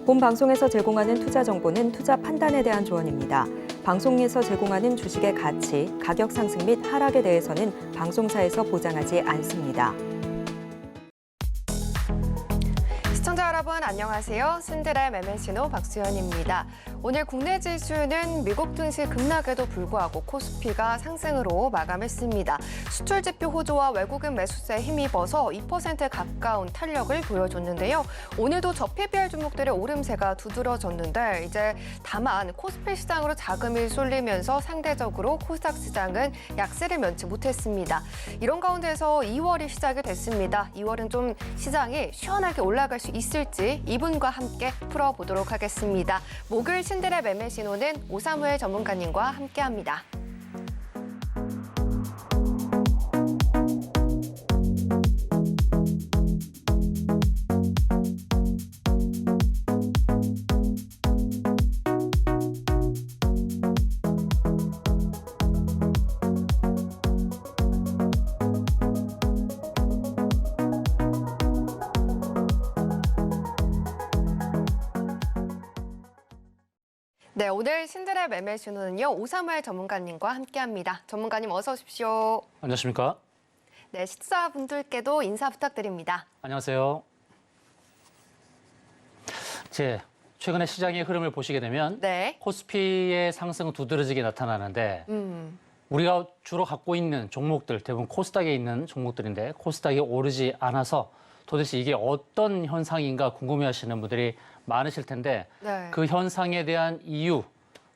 본 방송에서 제공하는 투자 정보는 투자 판단에 대한 조언입니다. 방송에서 제공하는 주식의 가치, 가격 상승 및 하락에 대해서는 방송사에서 보장하지 않습니다. 시청자 여러분 안녕하세요. 신들의 매매신호 박수현입니다. 오늘 국내 지수는 미국 증시 급락에도 불구하고 코스피가 상승으로 마감했습니다. 수출 지표 호조와 외국인 매수세에 힘입어서 2% 가까운 탄력을 보여줬는데요. 오늘도 저PBR 종목들의 오름세가 두드러졌는데 이제 다만 코스피 시장으로 자금이 쏠리면서 상대적으로 코스닥 시장은 약세를 면치 못했습니다. 이런 가운데서 2월이 시작이 됐습니다. 2월은 좀 시장이 시원하게 올라갈 수 있을지 이분과 함께 풀어보도록 하겠습니다. 목요일 신들의 매매 신호는 오사무엘 전문가님과 함께합니다. 네, 오늘 신들의 매매 신호는요. 오사무엘 전문가님과 함께합니다. 전문가님 어서 오십시오. 안녕하십니까? 네, 시청자분들께도 인사 부탁드립니다. 안녕하세요. 최근에 시장의 흐름을 보시게 되면 네. 코스피의 상승은 두드러지게 나타나는데 우리가 주로 갖고 있는 종목들, 대부분 코스닥에 있는 종목들인데 코스닥이 오르지 않아서 도대체 이게 어떤 현상인가 궁금해하시는 분들이 많으실 텐데 네. 그 현상에 대한 이유,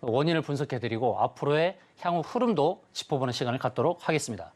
원인을 분석해드리고 앞으로의 향후 흐름도 짚어보는 시간을 갖도록 하겠습니다.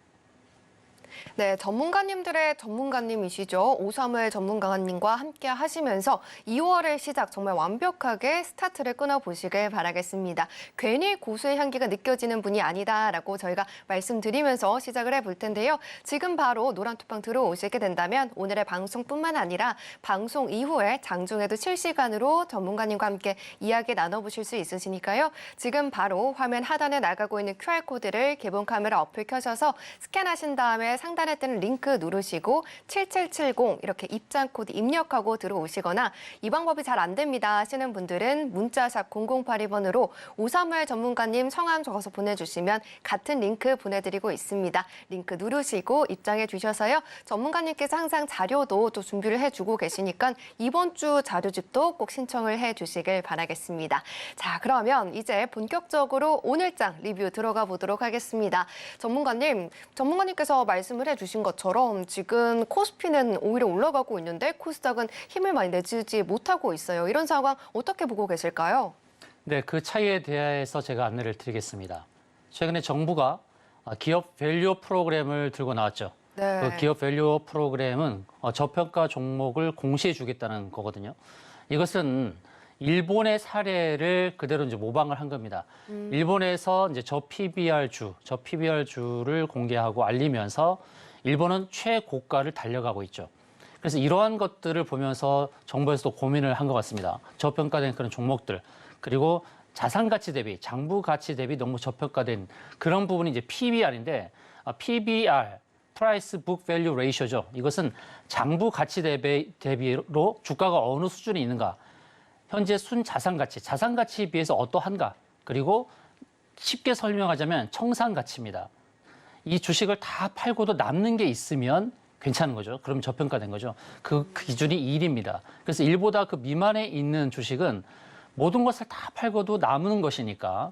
네, 전문가님들의 전문가님이시죠. 오사무엘 전문가님과 함께 하시면서 2월의 시작 정말 완벽하게 스타트를 끊어보시길 바라겠습니다. 괜히 고수의 향기가 느껴지는 분이 아니다라고 저희가 말씀드리면서 시작을 해볼 텐데요. 지금 바로 노란투방 들어오시게 된다면 오늘의 방송뿐만 아니라 방송 이후에 장중에도 실시간으로 전문가님과 함께 이야기 나눠보실 수 있으시니까요. 지금 바로 화면 하단에 나가고 있는 QR코드를 개봉 카메라 어플 켜셔서 스캔하신 다음에 상단에 뜨는 링크 누르시고 7770 이렇게 입장 코드 입력하고 들어오시거나 이 방법이 잘 안 됩니다 하시는 분들은 문자샵 0082번으로 오사무엘 전문가님 성함 적어서 보내주시면 같은 링크 보내드리고 있습니다. 링크 누르시고 입장해 주셔서요. 전문가님께서 항상 자료도 또 준비를 해주고 계시니까 이번 주 자료집도 꼭 신청을 해주시길 바라겠습니다. 자, 그러면 이제 본격적으로 오늘장 리뷰 들어가 보도록 하겠습니다. 전문가님께서 말씀을 해주신 것처럼 지금 코스피는 오히려 올라가고 있는데 코스닥은 힘을 많이 내주지 못하고 있어요. 이런 상황 어떻게 보고 계실까요? 네, 그 차이에 대해서 제가 안내를 드리겠습니다. 최근에 정부가 기업 밸류 프로그램을 들고 나왔죠. 네. 그 기업 밸류 프로그램은 저평가 종목을 공시해 주겠다는 거거든요. 이것은 일본의 사례를 그대로 이제 모방을 한 겁니다. 일본에서 이제 저PBR주를 공개하고 알리면서 일본은 최고가를 달려가고 있죠. 그래서 이러한 것들을 보면서 정부에서도 고민을 한 것 같습니다. 저평가된 그런 종목들, 그리고 자산가치 대비, 장부가치 대비 너무 저평가된 그런 부분이 이제 PBR인데, PBR, Price Book Value Ratio죠. 이것은 장부가치 대비로 주가가 어느 수준에 있는가, 현재 순자산가치, 자산가치에 비해서 어떠한가, 그리고 쉽게 설명하자면 청산가치입니다. 이 주식을 다 팔고도 남는 게 있으면 괜찮은 거죠. 그럼 저평가된 거죠. 그 기준이 1입니다. 그래서 1보다 그 미만에 있는 주식은 모든 것을 다 팔고도 남는 것이니까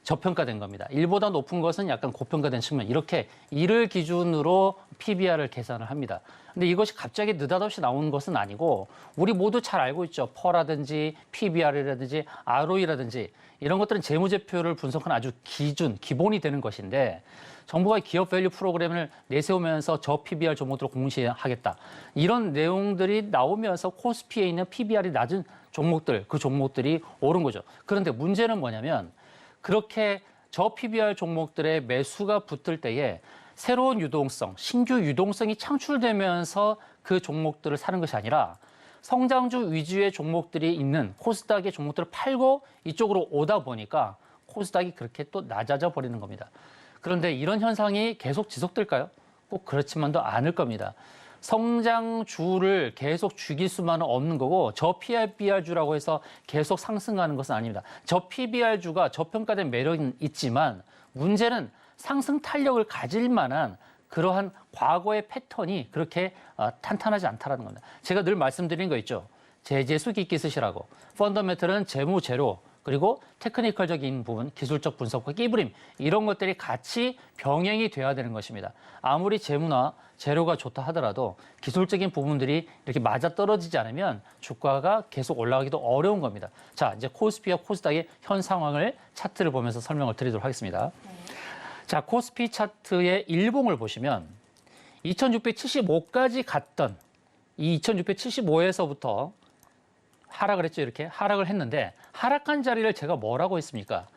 저평가된 겁니다. 1보다 높은 것은 약간 고평가된 측면. 이렇게 1을 기준으로 PBR을 계산을 합니다. 근데 이것이 갑자기 느닷없이 나온 것은 아니고 우리 모두 잘 알고 있죠. 퍼라든지 PBR이라든지 ROE라든지 이런 것들은 재무제표를 분석하는 아주 기본이 되는 것인데 정부가 기업 밸류 프로그램을 내세우면서 저 PBR 종목들을 공시하겠다. 이런 내용들이 나오면서 코스피에 있는 PBR이 낮은 종목들, 그 종목들이 오른 거죠. 그런데 문제는 뭐냐면 그렇게 저 PBR 종목들의 매수가 붙을 때에 새로운 유동성, 신규 유동성이 창출되면서 그 종목들을 사는 것이 아니라 성장주 위주의 종목들이 있는 코스닥의 종목들을 팔고 이쪽으로 오다 보니까 코스닥이 그렇게 또 낮아져 버리는 겁니다. 그런데 이런 현상이 계속 지속될까요? 꼭 그렇지만도 않을 겁니다. 성장주를 계속 죽일 수만은 없는 거고 저 PBR주라고 해서 계속 상승하는 것은 아닙니다. 저 PBR주가 저평가된 매력은 있지만 문제는 상승 탄력을 가질 만한 그러한 과거의 패턴이 그렇게 탄탄하지 않다라는 겁니다. 제가 늘 말씀드린 거 있죠. 재수 깊게 쓰시라고. 펀더멘털은 재무, 재료, 그리고 테크니컬적인 부분, 기술적 분석과 끼부림 이런 것들이 같이 병행이 돼야 되는 것입니다. 아무리 재무나 재료가 좋다 하더라도 기술적인 부분들이 이렇게 맞아떨어지지 않으면 주가가 계속 올라가기도 어려운 겁니다. 자, 이제 코스피와 코스닥의 현 상황을 차트를 보면서 설명을 드리도록 하겠습니다. 자, 코스피 차트의 일봉을 보시면 2675까지 갔던 이 2675에서부터 하락을 했죠. 이렇게 하락을 했는데 하락한 자리를 제가 뭐라고 했습니까?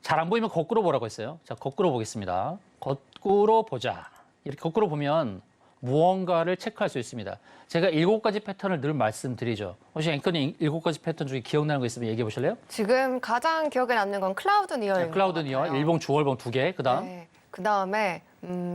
잘 안 보이면 거꾸로 보라고 했어요. 자, 거꾸로 보겠습니다. 거꾸로 보자. 이렇게 거꾸로 보면 무언가를 체크할 수 있습니다. 제가 7가지 패턴을 늘 말씀드리죠. 혹시 앵커님 7가지 패턴 중에 기억나는 거 있으면 얘기해 보실래요? 지금 가장 기억에 남는 건 클라우드 니어인 네, 클라우드 니어, 일봉, 주월봉 2개. 그다음 네, 그다음에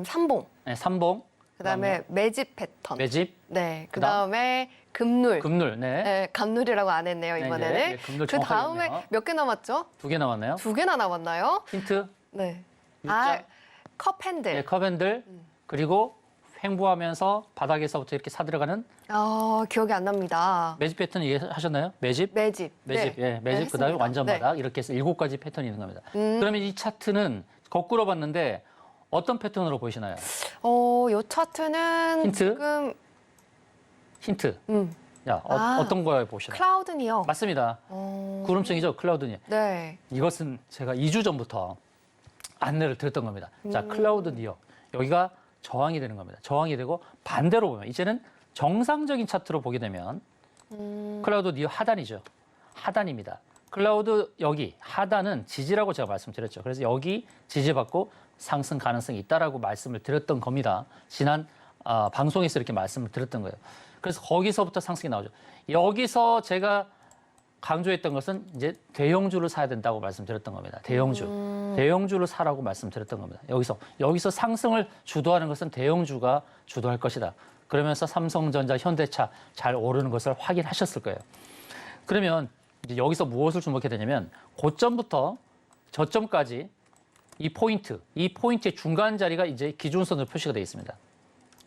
삼봉. 네, 삼봉. 그다음에 매집 패턴. 매집. 네, 그다음에 금눌. 금눌. 네. 네, 감눌이라고 안 했네요, 네, 이번에는. 네, 금눌 그 다음에 정확하게 몇 개 남았죠? 2개 남았나요? 2개나 남았나요? 힌트. 네. U자. 컵핸들. 네, 컵핸들. 그리고 횡보하면서 바닥에서부터 이렇게 사들어가는 기억이 안 납니다. 매집 패턴 이해하셨나요? 매집? 매집. 매집, 네. 예, 매집 네, 그다음에 했습니다. 완전 네. 바닥 이렇게 해서 7가지 패턴이 있는 겁니다. 그러면 이 차트는 거꾸로 봤는데 어떤 패턴으로 보이시나요? 요 차트는 힌트? 지금 힌트. 야, 아. 어떤 거에 보시나요? 클라우드 니어. 맞습니다. 구름층이죠, 클라우드니. 네. 이것은 제가 2주 전부터 안내를 드렸던 겁니다. 자, 클라우드 니어. 여기가 저항이 되는 겁니다. 저항이 되고 반대로 보면 이제는 정상적인 차트로 보게 되면 클라우드 니어 하단이죠. 하단입니다. 클라우드 여기 하단은 지지라고 제가 말씀드렸죠. 그래서 여기 지지받고 상승 가능성이 있다라고 말씀을 드렸던 겁니다. 지난 방송에서 이렇게 말씀을 드렸던 거예요. 그래서 거기서부터 상승이 나오죠. 여기서 제가 강조했던 것은 이제 대형주를 사야 된다고 말씀드렸던 겁니다. 대형주. 대형주를 사라고 말씀드렸던 겁니다. 여기서 상승을 주도하는 것은 대형주가 주도할 것이다. 그러면서 삼성전자, 현대차 잘 오르는 것을 확인하셨을 거예요. 그러면 이제 여기서 무엇을 주목해야 되냐면 고점부터 저점까지 이 포인트의 중간 자리가 이제 기준선으로 표시가 되어 있습니다.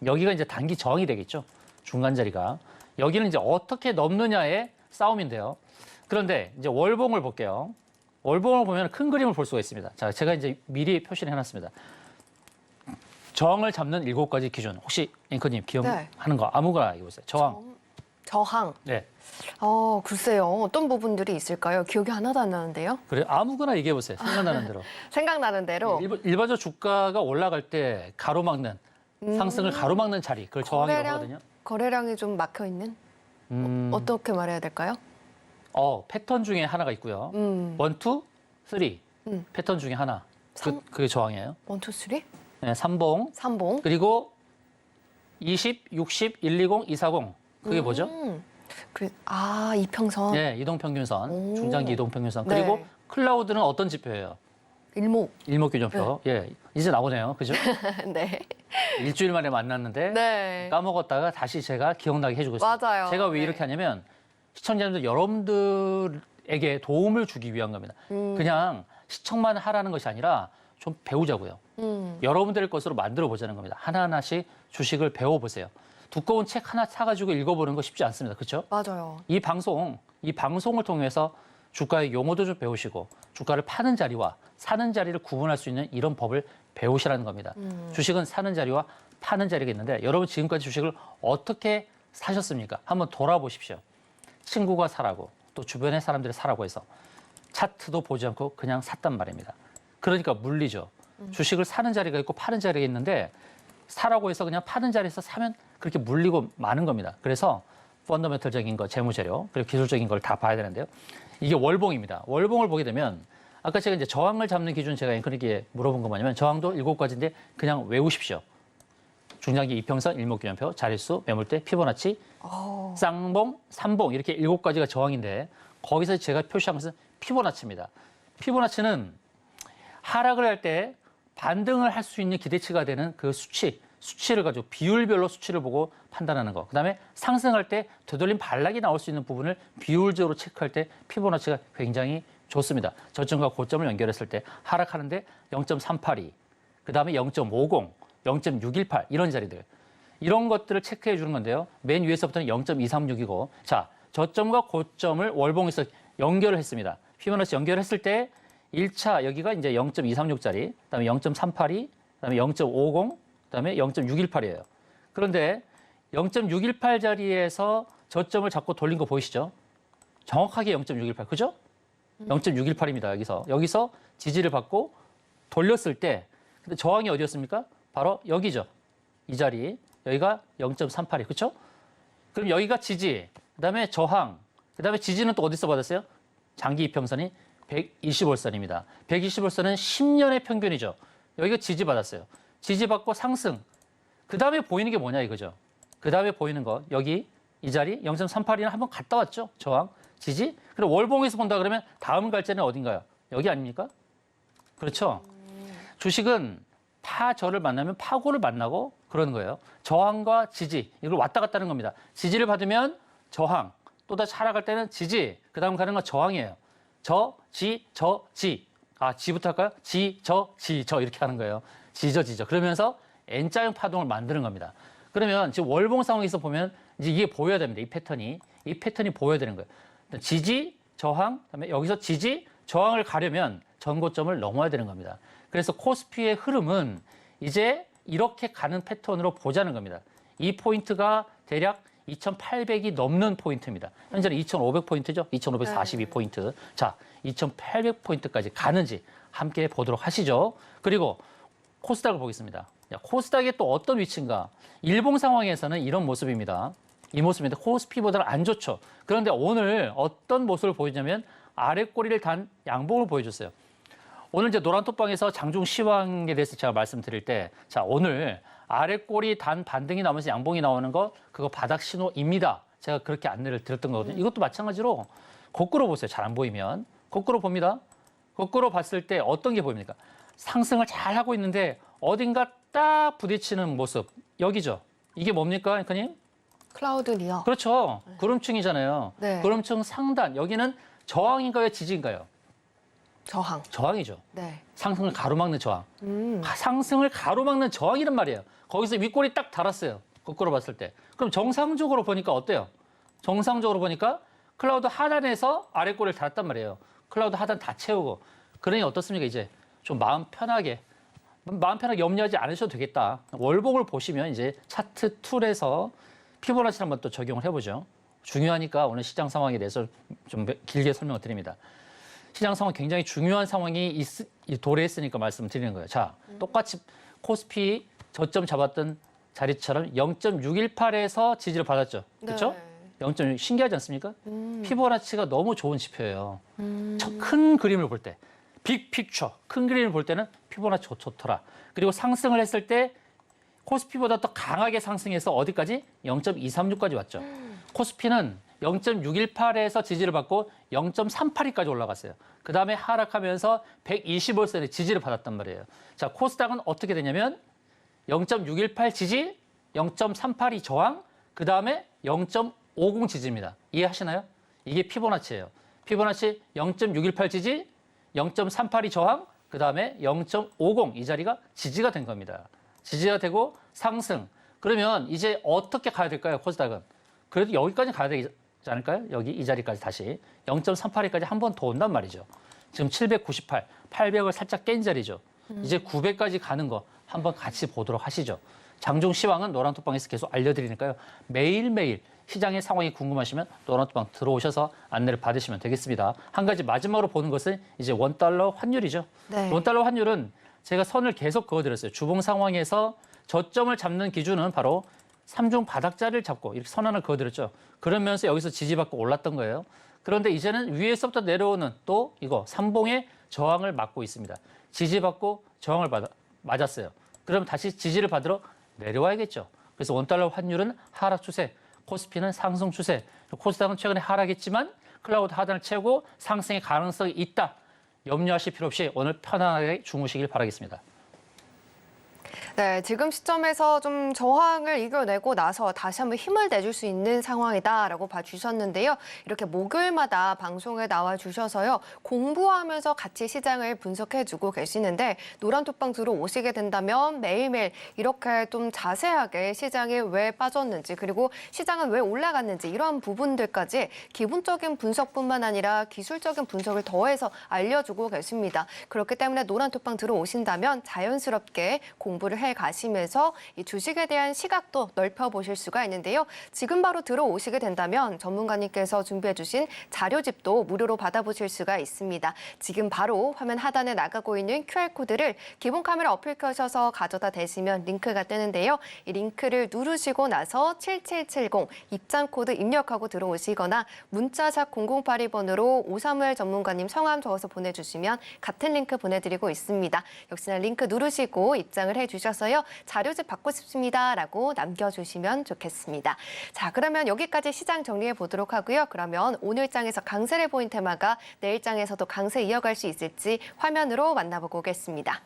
여기가 이제 단기 저항이 되겠죠. 중간 자리가. 여기는 이제 어떻게 넘느냐의 싸움인데요. 그런데 이제 월봉을 볼게요. 월봉을 보면 큰 그림을 볼 수가 있습니다. 자, 제가 이제 미리 표시를 해놨습니다. 저항을 잡는 7가지 기준. 혹시 앵커님 기억하는 거 아무거나 얘기해보세요. 저항. 네. 글쎄요. 어떤 부분들이 있을까요? 기억이 하나도 안 나는데요. 그래 아무거나 얘기해보세요. 생각나는 대로. 생각나는 대로. 일반적으로 주가가 올라갈 때 가로막는 상승을 가로막는 자리. 그걸 저항이라고 하거든요. 거래량이 좀 막혀 있는? 어떻게 말해야 될까요? 패턴 중에 하나가 있고요. 1, 2, 3 패턴 중에 하나. 그게 저항이에요. 1, 2, 3? 네, 삼봉. 삼봉. 그리고 20, 60, 120, 240. 그게 뭐죠? 이평선. 네, 이동평균선. 중장기 이동평균선. 네. 그리고 클라우드는 어떤 지표예요? 일목균형표. 예, 이제 나오네요. 그죠? 네. 일주일 만에 만났는데 네. 까먹었다가 다시 제가 기억나게 해주고 있습니다. 맞아요. 제가 왜 네. 이렇게 하냐면 시청자님들 여러분들에게 도움을 주기 위한 겁니다. 그냥 시청만 하라는 것이 아니라 좀 배우자고요. 여러분들의 것으로 만들어 보자는 겁니다. 하나하나씩 주식을 배워보세요. 두꺼운 책 하나 사가지고 읽어보는 거 쉽지 않습니다. 그렇죠? 맞아요. 이 방송을 통해서 주가의 용어도 좀 배우시고 주가를 파는 자리와 사는 자리를 구분할 수 있는 이런 법을 배우시라는 겁니다. 주식은 사는 자리와 파는 자리가 있는데 여러분 지금까지 주식을 어떻게 사셨습니까? 한번 돌아보십시오. 친구가 사라고 또 주변의 사람들이 사라고 해서 차트도 보지 않고 그냥 샀단 말입니다. 그러니까 물리죠. 주식을 사는 자리가 있고 파는 자리가 있는데 사라고 해서 그냥 파는 자리에서 사면 그렇게 물리고 마는 겁니다. 그래서 펀더멘털적인 거, 재무재료, 그리고 기술적인 걸 다 봐야 되는데요. 이게 월봉입니다. 월봉을 보게 되면 아까 제가 이제 저항을 잡는 기준 제가 앵커님께 물어본 건 뭐냐면 저항도 7가지인데 그냥 외우십시오. 중장기 이평선, 일목균형표, 자릿수, 매물대, 피보나치, 쌍봉, 삼봉 이렇게 7가지가 저항인데 거기서 제가 표시한 것은 피보나치입니다. 피보나치는 하락을 할 때 반등을 할 수 있는 기대치가 되는 그 수치, 수치를 가지고 비율별로 수치를 보고 판단하는 거. 그다음에 상승할 때 되돌림 반락이 나올 수 있는 부분을 비율적으로 체크할 때 피보나치가 굉장히 좋습니다. 저점과 고점을 연결했을 때 하락하는데 0.382, 그다음에 0.50, 0.618 이런 자리들. 이런 것들을 체크해 주는 건데요. 맨 위에서부터는 0.236이고 자, 저점과 고점을 월봉에서 연결을 했습니다. 피보나치 연결했을 때 1차 여기가 이제 0.236짜리, 그다음에 0.382, 그다음에 0.50, 그다음에 0.618이에요. 그런데 0.618 자리에서 저점을 잡고 돌린 거 보이시죠? 정확하게 0.618, 그죠? 0.618입니다. 여기서 지지를 받고 돌렸을 때, 근데 저항이 어디였습니까? 바로 여기죠. 이 자리, 여기가 0.382, 그렇죠? 그럼 여기가 지지, 그다음에 저항, 그다음에 지지는 또 어디서 받았어요? 장기 이평선이 120월선입니다. 120월선은 10년의 평균이죠. 여기가 지지 받았어요. 지지 받고 상승. 그 다음에 보이는 게 뭐냐 이거죠. 그 다음에 보이는 거 여기 이 자리 0.382는 한번 갔다 왔죠. 저항, 지지. 그리고 월봉에서 본다 그러면 다음 갈자는 어딘가요? 여기 아닙니까? 그렇죠. 주식은 파저를 만나면 파고를 만나고 그러는 거예요. 저항과 지지 이걸 왔다 갔다 하는 겁니다. 지지를 받으면 저항, 또다시 하락할 때는 지지, 그 다음 가는 건 저항이에요. 지. 지부터 할까요? 지 이렇게 하는 거예요. 지저. 그러면서 N자형 파동을 만드는 겁니다. 그러면 지금 월봉 상황에서 보면 이제 이게 보여야 됩니다. 이 패턴이 보여야 되는 거예요. 지지, 저항, 그다음에 여기서 지지, 저항을 가려면 전고점을 넘어야 되는 겁니다. 그래서 코스피의 흐름은 이제 이렇게 가는 패턴으로 보자는 겁니다. 이 포인트가 대략 2,800이 넘는 포인트입니다. 현재는 2,500포인트죠. 2,542포인트. 자, 2,800포인트까지 가는지 함께 보도록 하시죠. 그리고 코스닥을 보겠습니다. 코스닥이 또 어떤 위치인가? 일봉 상황에서는 이런 모습입니다. 이 모습인데 코스피보다는 안 좋죠. 그런데 오늘 어떤 모습을 보여주냐면 아래 꼬리를 단 양봉을 보여줬어요. 오늘 이제 노란톡방에서 장중 시황에 대해서 제가 말씀드릴 때, 자, 오늘 아래 꼬리 단 반등이 나오면서 양봉이 나오는 거, 그거 바닥 신호입니다. 제가 그렇게 안내를 드렸던 거거든요. 이것도 마찬가지로 거꾸로 보세요. 잘 안 보이면. 거꾸로 봅니다. 거꾸로 봤을 때 어떤 게 보입니까? 상승을 잘 하고 있는데 어딘가 딱 부딪히는 모습. 여기죠. 이게 뭡니까, 앵커님? 클라우드 리어. 그렇죠. 구름층이잖아요. 네. 구름층 상단. 여기는 저항인가요, 지지인가요? 저항. 저항이죠. 네. 상승을 가로막는 저항. 상승을 가로막는 저항이란 말이에요. 거기서 윗골이 딱 달았어요. 거꾸로 봤을 때. 그럼 정상적으로 보니까 어때요? 정상적으로 보니까 클라우드 하단에서 아래골을 달았단 말이에요. 클라우드 하단 다 채우고. 그러니 어떻습니까? 이제 좀 마음 편하게 염려하지 않으셔도 되겠다. 월봉을 보시면 이제 차트 툴에서 피보나치를 한번 또 적용을 해보죠. 중요하니까 오늘 시장 상황에 대해서 좀 길게 설명을 드립니다. 시장 상황 굉장히 중요한 상황이 도래했으니까 말씀드리는 거예요. 자, 똑같이 코스피 저점 잡았던 자리처럼 0.618에서 지지를 받았죠. 그렇죠? 네. 0.6 신기하지 않습니까? 피보나치가 너무 좋은 지표예요. 큰 그림을 볼 때, 빅픽처, 큰 그림을 볼 때는 피보나치 좋더라. 그리고 상승을 했을 때 코스피보다 더 강하게 상승해서 어디까지? 0.236까지 왔죠. 코스피는 0.618에서 지지를 받고 0.382까지 올라갔어요. 그 다음에 하락하면서 120월선에 지지를 받았단 말이에요. 자, 코스닥은 어떻게 되냐면 0.618 지지, 0.382 저항, 그 다음에 0.50 지지입니다. 이해하시나요? 이게 피보나치예요. 피보나치 0.618 지지, 0.382 저항, 그 다음에 0.50 이 자리가 지지가 된 겁니다. 지지가 되고 상승. 그러면 이제 어떻게 가야 될까요, 코스닥은? 그래도 여기까지 가야 되지 않을까요? 여기 이 자리까지 다시 0.382까지 한 번 더 온단 말이죠. 지금 798, 800을 살짝 깬 자리죠. 이제 900까지 가는 거 한번 같이 보도록 하시죠. 장중 시황은 노란톡방에서 계속 알려드리니까요. 매일매일 시장의 상황이 궁금하시면 노란톡방 들어오셔서 안내를 받으시면 되겠습니다. 한 가지 마지막으로 보는 것은 이제 원달러 환율이죠. 네. 원달러 환율은 제가 선을 계속 그어드렸어요. 주봉 상황에서 저점을 잡는 기준은 바로 3중 바닥자리를 잡고 이렇게 선 하나 그어드렸죠. 그러면서 여기서 지지받고 올랐던 거예요. 그런데 이제는 위에서부터 내려오는 또 이거 삼봉의 저항을 맞고 있습니다. 지지받고 저항을 맞았어요. 그럼 다시 지지를 받으러 내려와야겠죠. 그래서 원달러 환율은 하락 추세, 코스피는 상승 추세, 코스닥은 최근에 하락했지만 클라우드 하단을 채우고 상승의 가능성이 있다. 염려하실 필요 없이 오늘 편안하게 주무시길 바라겠습니다. 네, 지금 시점에서 좀 저항을 이겨내고 나서 다시 한번 힘을 내줄 수 있는 상황이다라고 봐주셨는데요. 이렇게 목요일마다 방송에 나와주셔서요. 공부하면서 같이 시장을 분석해주고 계시는데 노란톡방 들어오시게 된다면 매일매일 이렇게 좀 자세하게 시장이 왜 빠졌는지 그리고 시장은 왜 올라갔는지 이러한 부분들까지 기본적인 분석뿐만 아니라 기술적인 분석을 더해서 알려주고 계십니다. 그렇기 때문에 노란톡방 들어오신다면 자연스럽게 공부를 해 가시면서 이 주식에 대한 시각도 넓혀보실 수가 있는데요. 지금 바로 들어오시게 된다면 전문가님께서 준비해 주신 자료집도 무료로 받아보실 수가 있습니다. 지금 바로 화면 하단에 나가고 있는 QR코드를 기본 카메라 어플 켜셔서 가져다 대시면 링크가 뜨는데요. 이 링크를 누르시고 나서 7770 입장코드 입력하고 들어오시거나 문자샵 0082번으로 오사무엘 전문가님 성함 적어서 보내주시면 같은 링크 보내드리고 있습니다. 역시나 링크 누르시고 입장을 해주셔서요. 자료집 받고 싶습니다라고 남겨주시면 좋겠습니다. 자, 그러면 여기까지 시장 정리해 보도록 하고요. 그러면 오늘 장에서 강세를 보인 테마가 내일 장에서도 강세 이어갈 수 있을지 화면으로 만나보고 오겠습니다.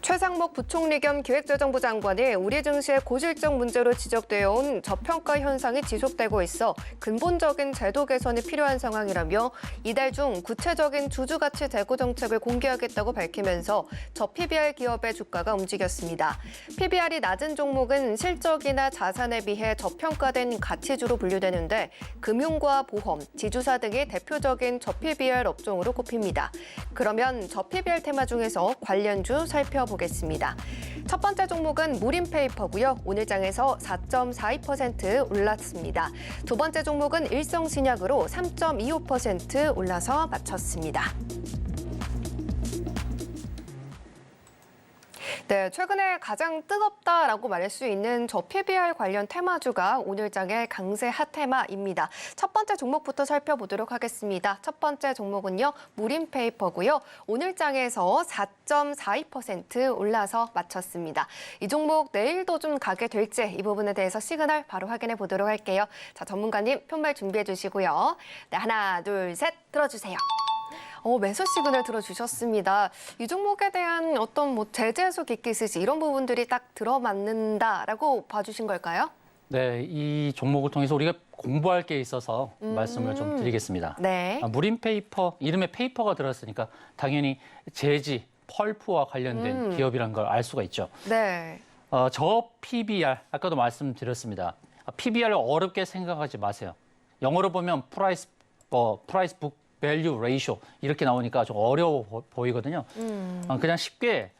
최상목 부총리 겸 기획재정부 장관이 우리 증시의 고질적 문제로 지적되어 온 저평가 현상이 지속되고 있어 근본적인 제도 개선이 필요한 상황이라며 이달 중 구체적인 주주가치 대고 정책을 공개하겠다고 밝히면서 저PBR 기업의 주가가 움직였습니다. PBR이 낮은 종목은 실적이나 자산에 비해 저평가된 가치주로 분류되는데 금융과 보험, 지주사 등이 대표적인 저PBR 업종으로 꼽힙니다. 그러면 저PBR 테마 중에서 관련주 살펴보겠습니다. 첫 번째 종목은 무림페이퍼고요. 오늘 장에서 4.42% 올랐습니다. 두 번째 종목은 일성신약으로 3.25% 올라서 마쳤습니다. 네, 최근에 가장 뜨겁다라고 말할 수 있는 저PBR 관련 테마주가 오늘 장의 강세 핫테마입니다. 첫 번째 종목부터 살펴보도록 하겠습니다. 첫 번째 종목은요, 무림페이퍼고요. 오늘 장에서 4.42% 올라서 마쳤습니다. 이 종목 내일도 좀 가게 될지 이 부분에 대해서 시그널 바로 확인해 보도록 할게요. 자, 전문가님 편말 준비해 주시고요. 네, 하나, 둘, 셋 들어주세요. 매수 시그널 들어주셨습니다. 이 종목에 대한 어떤 제재 해소 깊게 있을지 이런 부분들이 딱 들어맞는다라고 봐주신 걸까요? 네, 이 종목을 통해서 우리가 공부할 게 있어서 말씀을 좀 드리겠습니다. 네. 무림페이퍼, 이름에 페이퍼가 들었으니까 당연히 재지, 펄프와 관련된 기업이라는 걸 알 수가 있죠. 네. 저 PBR, 아까도 말씀드렸습니다. PBR을 어렵게 생각하지 마세요. 영어로 보면 프라이스 북 밸류 레이쇼 이렇게 나오니까 좀 어려워 보이거든요. 그냥 쉽게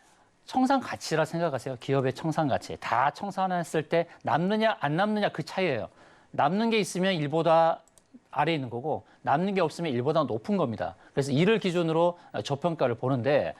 청산 가치라 생각하세요. 기업의 청산 가치. 다 청산했을 때 남느냐 안 남느냐 그 차이예요. 남는 게 있으면 1보다 아래에 있는 거고 남는 게 없으면 1보다 높은 겁니다. 그래서 이를 기준으로 저평가를 보는데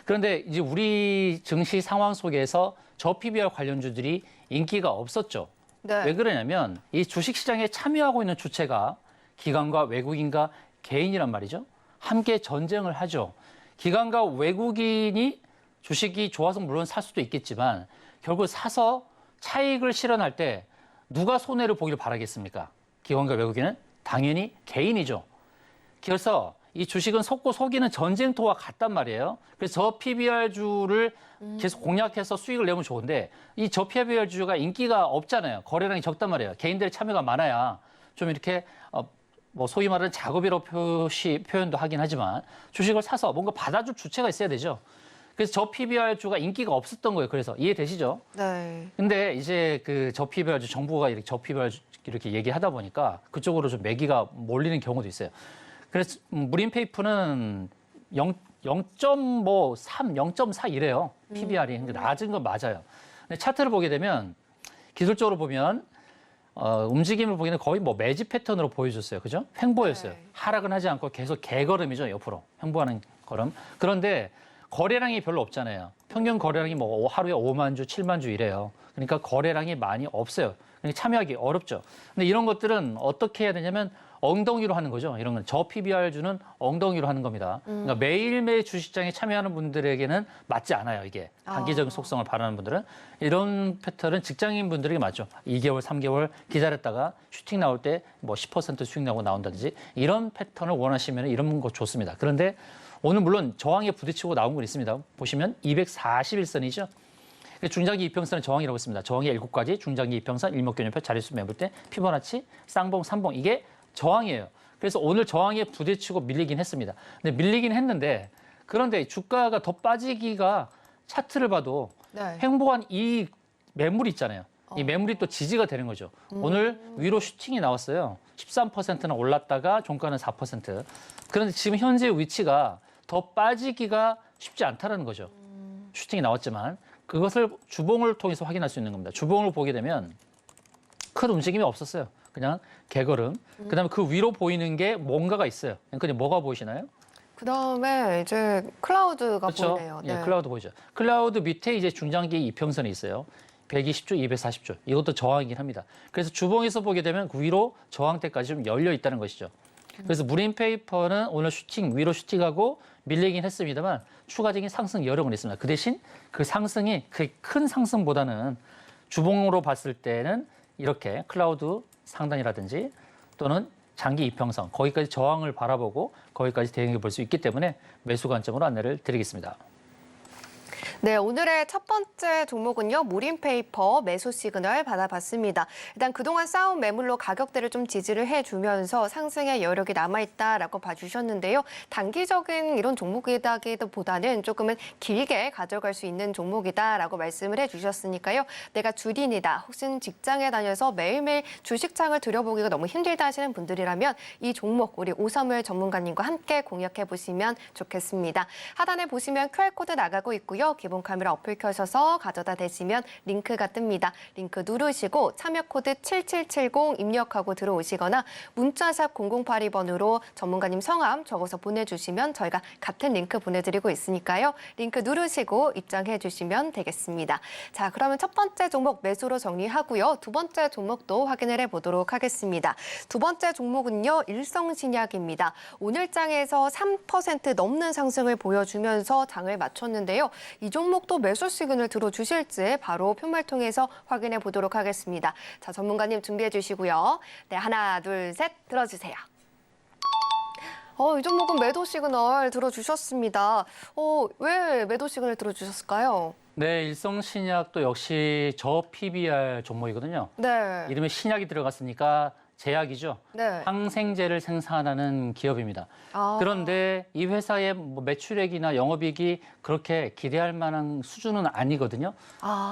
그런데 이제 우리 증시 상황 속에서 저 PBR 관련주들이 인기가 없었죠. 네. 왜 그러냐면 이 주식시장에 참여하고 있는 주체가 기관과 외국인과 개인이란 말이죠. 함께 전쟁을 하죠. 기관과 외국인이 주식이 좋아서 물론 살 수도 있겠지만 결국 사서 차익을 실현할 때 누가 손해를 보기를 바라겠습니까? 기관과 외국인은 당연히 개인이죠. 그래서 이 주식은 속고 속이는 전쟁터와 같단 말이에요. 그래서 저 PBR주를 계속 공략해서 수익을 내면 좋은데 이 저 PBR주가 인기가 없잖아요. 거래량이 적단 말이에요. 개인들의 참여가 많아야 좀 이렇게 소위 말하는 작업이라고 표현도 하긴 하지만 주식을 사서 뭔가 받아줄 주체가 있어야 되죠. 그래서 저 PBR주가 인기가 없었던 거예요. 그래서 이해되시죠? 네. 근데 이제 그 저 PBR주 정부가 이렇게 저 PBR주 이렇게 얘기하다 보니까 그쪽으로 좀 매기가 몰리는 경우도 있어요. 그래서 무림페이퍼는 0.3, 0.4 이래요. PBR이. 낮은 건 맞아요. 근데 차트를 보게 되면 기술적으로 보면 움직임을 보기에는 거의 매집 패턴으로 보여줬어요. 그죠? 횡보였어요. 네. 하락은 하지 않고 계속 개걸음이죠. 옆으로. 횡보하는 걸음. 그런데 거래량이 별로 없잖아요. 평균 거래량이 하루에 5만 주, 7만 주 이래요. 그러니까 거래량이 많이 없어요. 그러니까 참여하기 어렵죠. 근데 이런 것들은 어떻게 해야 되냐면 엉덩이로 하는 거죠. 이런 건 저 PBR주는 엉덩이로 하는 겁니다. 그러니까 매일매일 주식시장에 참여하는 분들에게는 맞지 않아요. 이게 단기적인 속성을 바라는 분들은 이런 패턴은 직장인 분들에게 맞죠. 2개월, 3개월 기다렸다가 슈팅 나올 때 10% 수익 나고 나온다든지 이런 패턴을 원하시면 이런 거 좋습니다. 그런데 오늘 물론 저항에 부딪히고 나온 건 있습니다. 보시면 241선이죠. 중장기 이평선은 저항이라고 했습니다. 저항이 7가지, 중장기 이평선, 일목균형표, 자릿수 매물대, 피보나치, 쌍봉, 삼봉 이게 저항이에요. 그래서 오늘 저항에 부딪히고 밀리긴 했습니다. 근데 밀리긴 했는데 그런데 주가가 더 빠지기가 차트를 봐도 네. 횡보한 이 매물이 있잖아요. 이 매물이 또 지지가 되는 거죠. 오늘 위로 슈팅이 나왔어요. 13%는 올랐다가 종가는 4%. 그런데 지금 현재 위치가 더 빠지기가 쉽지 않다는 거죠. 슈팅이 나왔지만 그것을 주봉을 통해서 확인할 수 있는 겁니다. 주봉을 보게 되면 큰 움직임이 없었어요. 그냥 개걸음. 그다음에 그 위로 보이는 게 뭔가가 있어요. 그러니까 뭐가 보이시나요? 그다음에 이제 클라우드가 그렇죠. 보이네요. 예, 클라우드 보이죠. 클라우드 밑에 이제 중장기 이평선이 있어요. 120주, 240주. 이것도 저항이긴 합니다. 그래서 주봉에서 보게 되면 그 위로 저항대까지 좀 열려 있다는 것이죠. 그래서 무림페이퍼는 오늘 슈팅, 위로 슈팅하고 밀리긴 했습니다만 추가적인 상승 여력은 있습니다. 그 대신 그 상승이 그 큰 상승보다는 주봉으로 봤을 때는 이렇게 클라우드 상단이라든지 또는 장기 이평선, 거기까지 저항을 바라보고 거기까지 대응해 볼 수 있기 때문에 매수 관점으로 안내를 드리겠습니다. 네, 오늘의 첫 번째 종목은요. 무림페이퍼 매수 시그널 받아봤습니다. 일단 그동안 쌓아온 매물로 가격대를 좀 지지를 해주면서 상승의 여력이 남아있다라고 봐주셨는데요. 단기적인 이런 종목이다기보다는 조금은 길게 가져갈 수 있는 종목이다라고 말씀을 해주셨으니까요. 내가 주린이다, 혹은 직장에 다녀서 매일매일 주식창을 들여보기가 너무 힘들다 하시는 분들이라면 이 종목 우리 오사물 전문가님과 함께 공략해보시면 좋겠습니다. 하단에 보시면 QR코드 나가고 있고요. 기본 카메라 어플 켜셔서 가져다 대시면 링크가 뜹니다. 링크 누르시고 참여 코드 7770 입력하고 들어오시거나 문자샵 0082번으로 전문가님 성함 적어서 보내주시면 저희가 같은 링크 보내드리고 있으니까요. 링크 누르시고 입장해 주시면 되겠습니다. 자, 그러면 첫 번째 종목 매수로 정리하고요. 두 번째 종목도 확인을 해보도록 하겠습니다. 두 번째 종목은요. 일성신약입니다. 오늘 장에서 3% 넘는 상승을 보여주면서 장을 마쳤는데요. 이 종목도 매수 시그널 들어주실지 바로 표말 통해서 확인해 보도록 하겠습니다. 자, 전문가님 준비해 주시고요. 네, 하나, 둘, 셋 들어주세요. 이 종목은 매도 시그널 들어주셨습니다. 왜 매도 시그널 들어주셨을까요? 네, 일성신약도 역시 저 PBR 종목이거든요. 네. 이름에 신약이 들어갔으니까 제약이죠. 네. 항생제를 생산하는 기업입니다. 아. 그런데 이 회사의 뭐 매출액이나 영업이익이 그렇게 기대할 만한 수준은 아니거든요.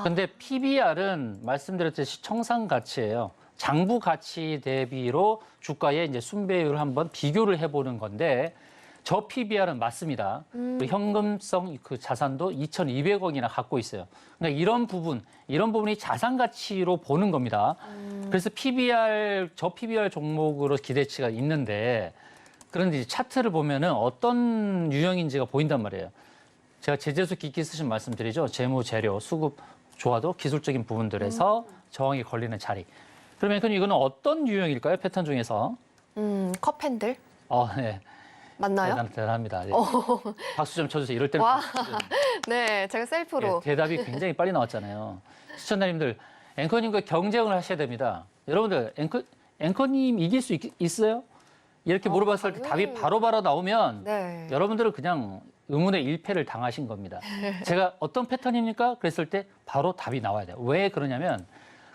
근데 PBR은 말씀드렸듯이 청산 가치예요. 장부 가치 대비로 주가의 이제 순배율을 한번 비교를 해보는 건데 저 PBR은 맞습니다. 그 현금성 그 자산도 2,200억이나 갖고 있어요. 그러니까 이런 부분이 자산 가치로 보는 겁니다. 그래서 저 PBR 종목으로 기대치가 있는데 그런데 차트를 보면은 어떤 유형인지가 보인단 말이에요. 제가 제재수 깊게 쓰신 말씀드리죠. 재무, 재료, 수급 좋아도 기술적인 부분들에서 저항이 걸리는 자리. 그러면 이거는 어떤 유형일까요? 패턴 중에서? 컵핸들? 네. 맞나요? 대단합니다. 네. 박수 좀 쳐주세요. 이럴 때는. 와. 네, 제가 셀프로. 대답이 굉장히 빨리 나왔잖아요. 시청자님들, 앵커님과 경쟁을 하셔야 됩니다. 여러분들, 앵커님 이길 수 있어요? 이렇게 물어봤을 때 답이 바로바로 나오면 네. 여러분들은 그냥 의문의 일패를 당하신 겁니다. 제가 어떤 패턴입니까? 그랬을 때 바로 답이 나와야 돼요. 왜 그러냐면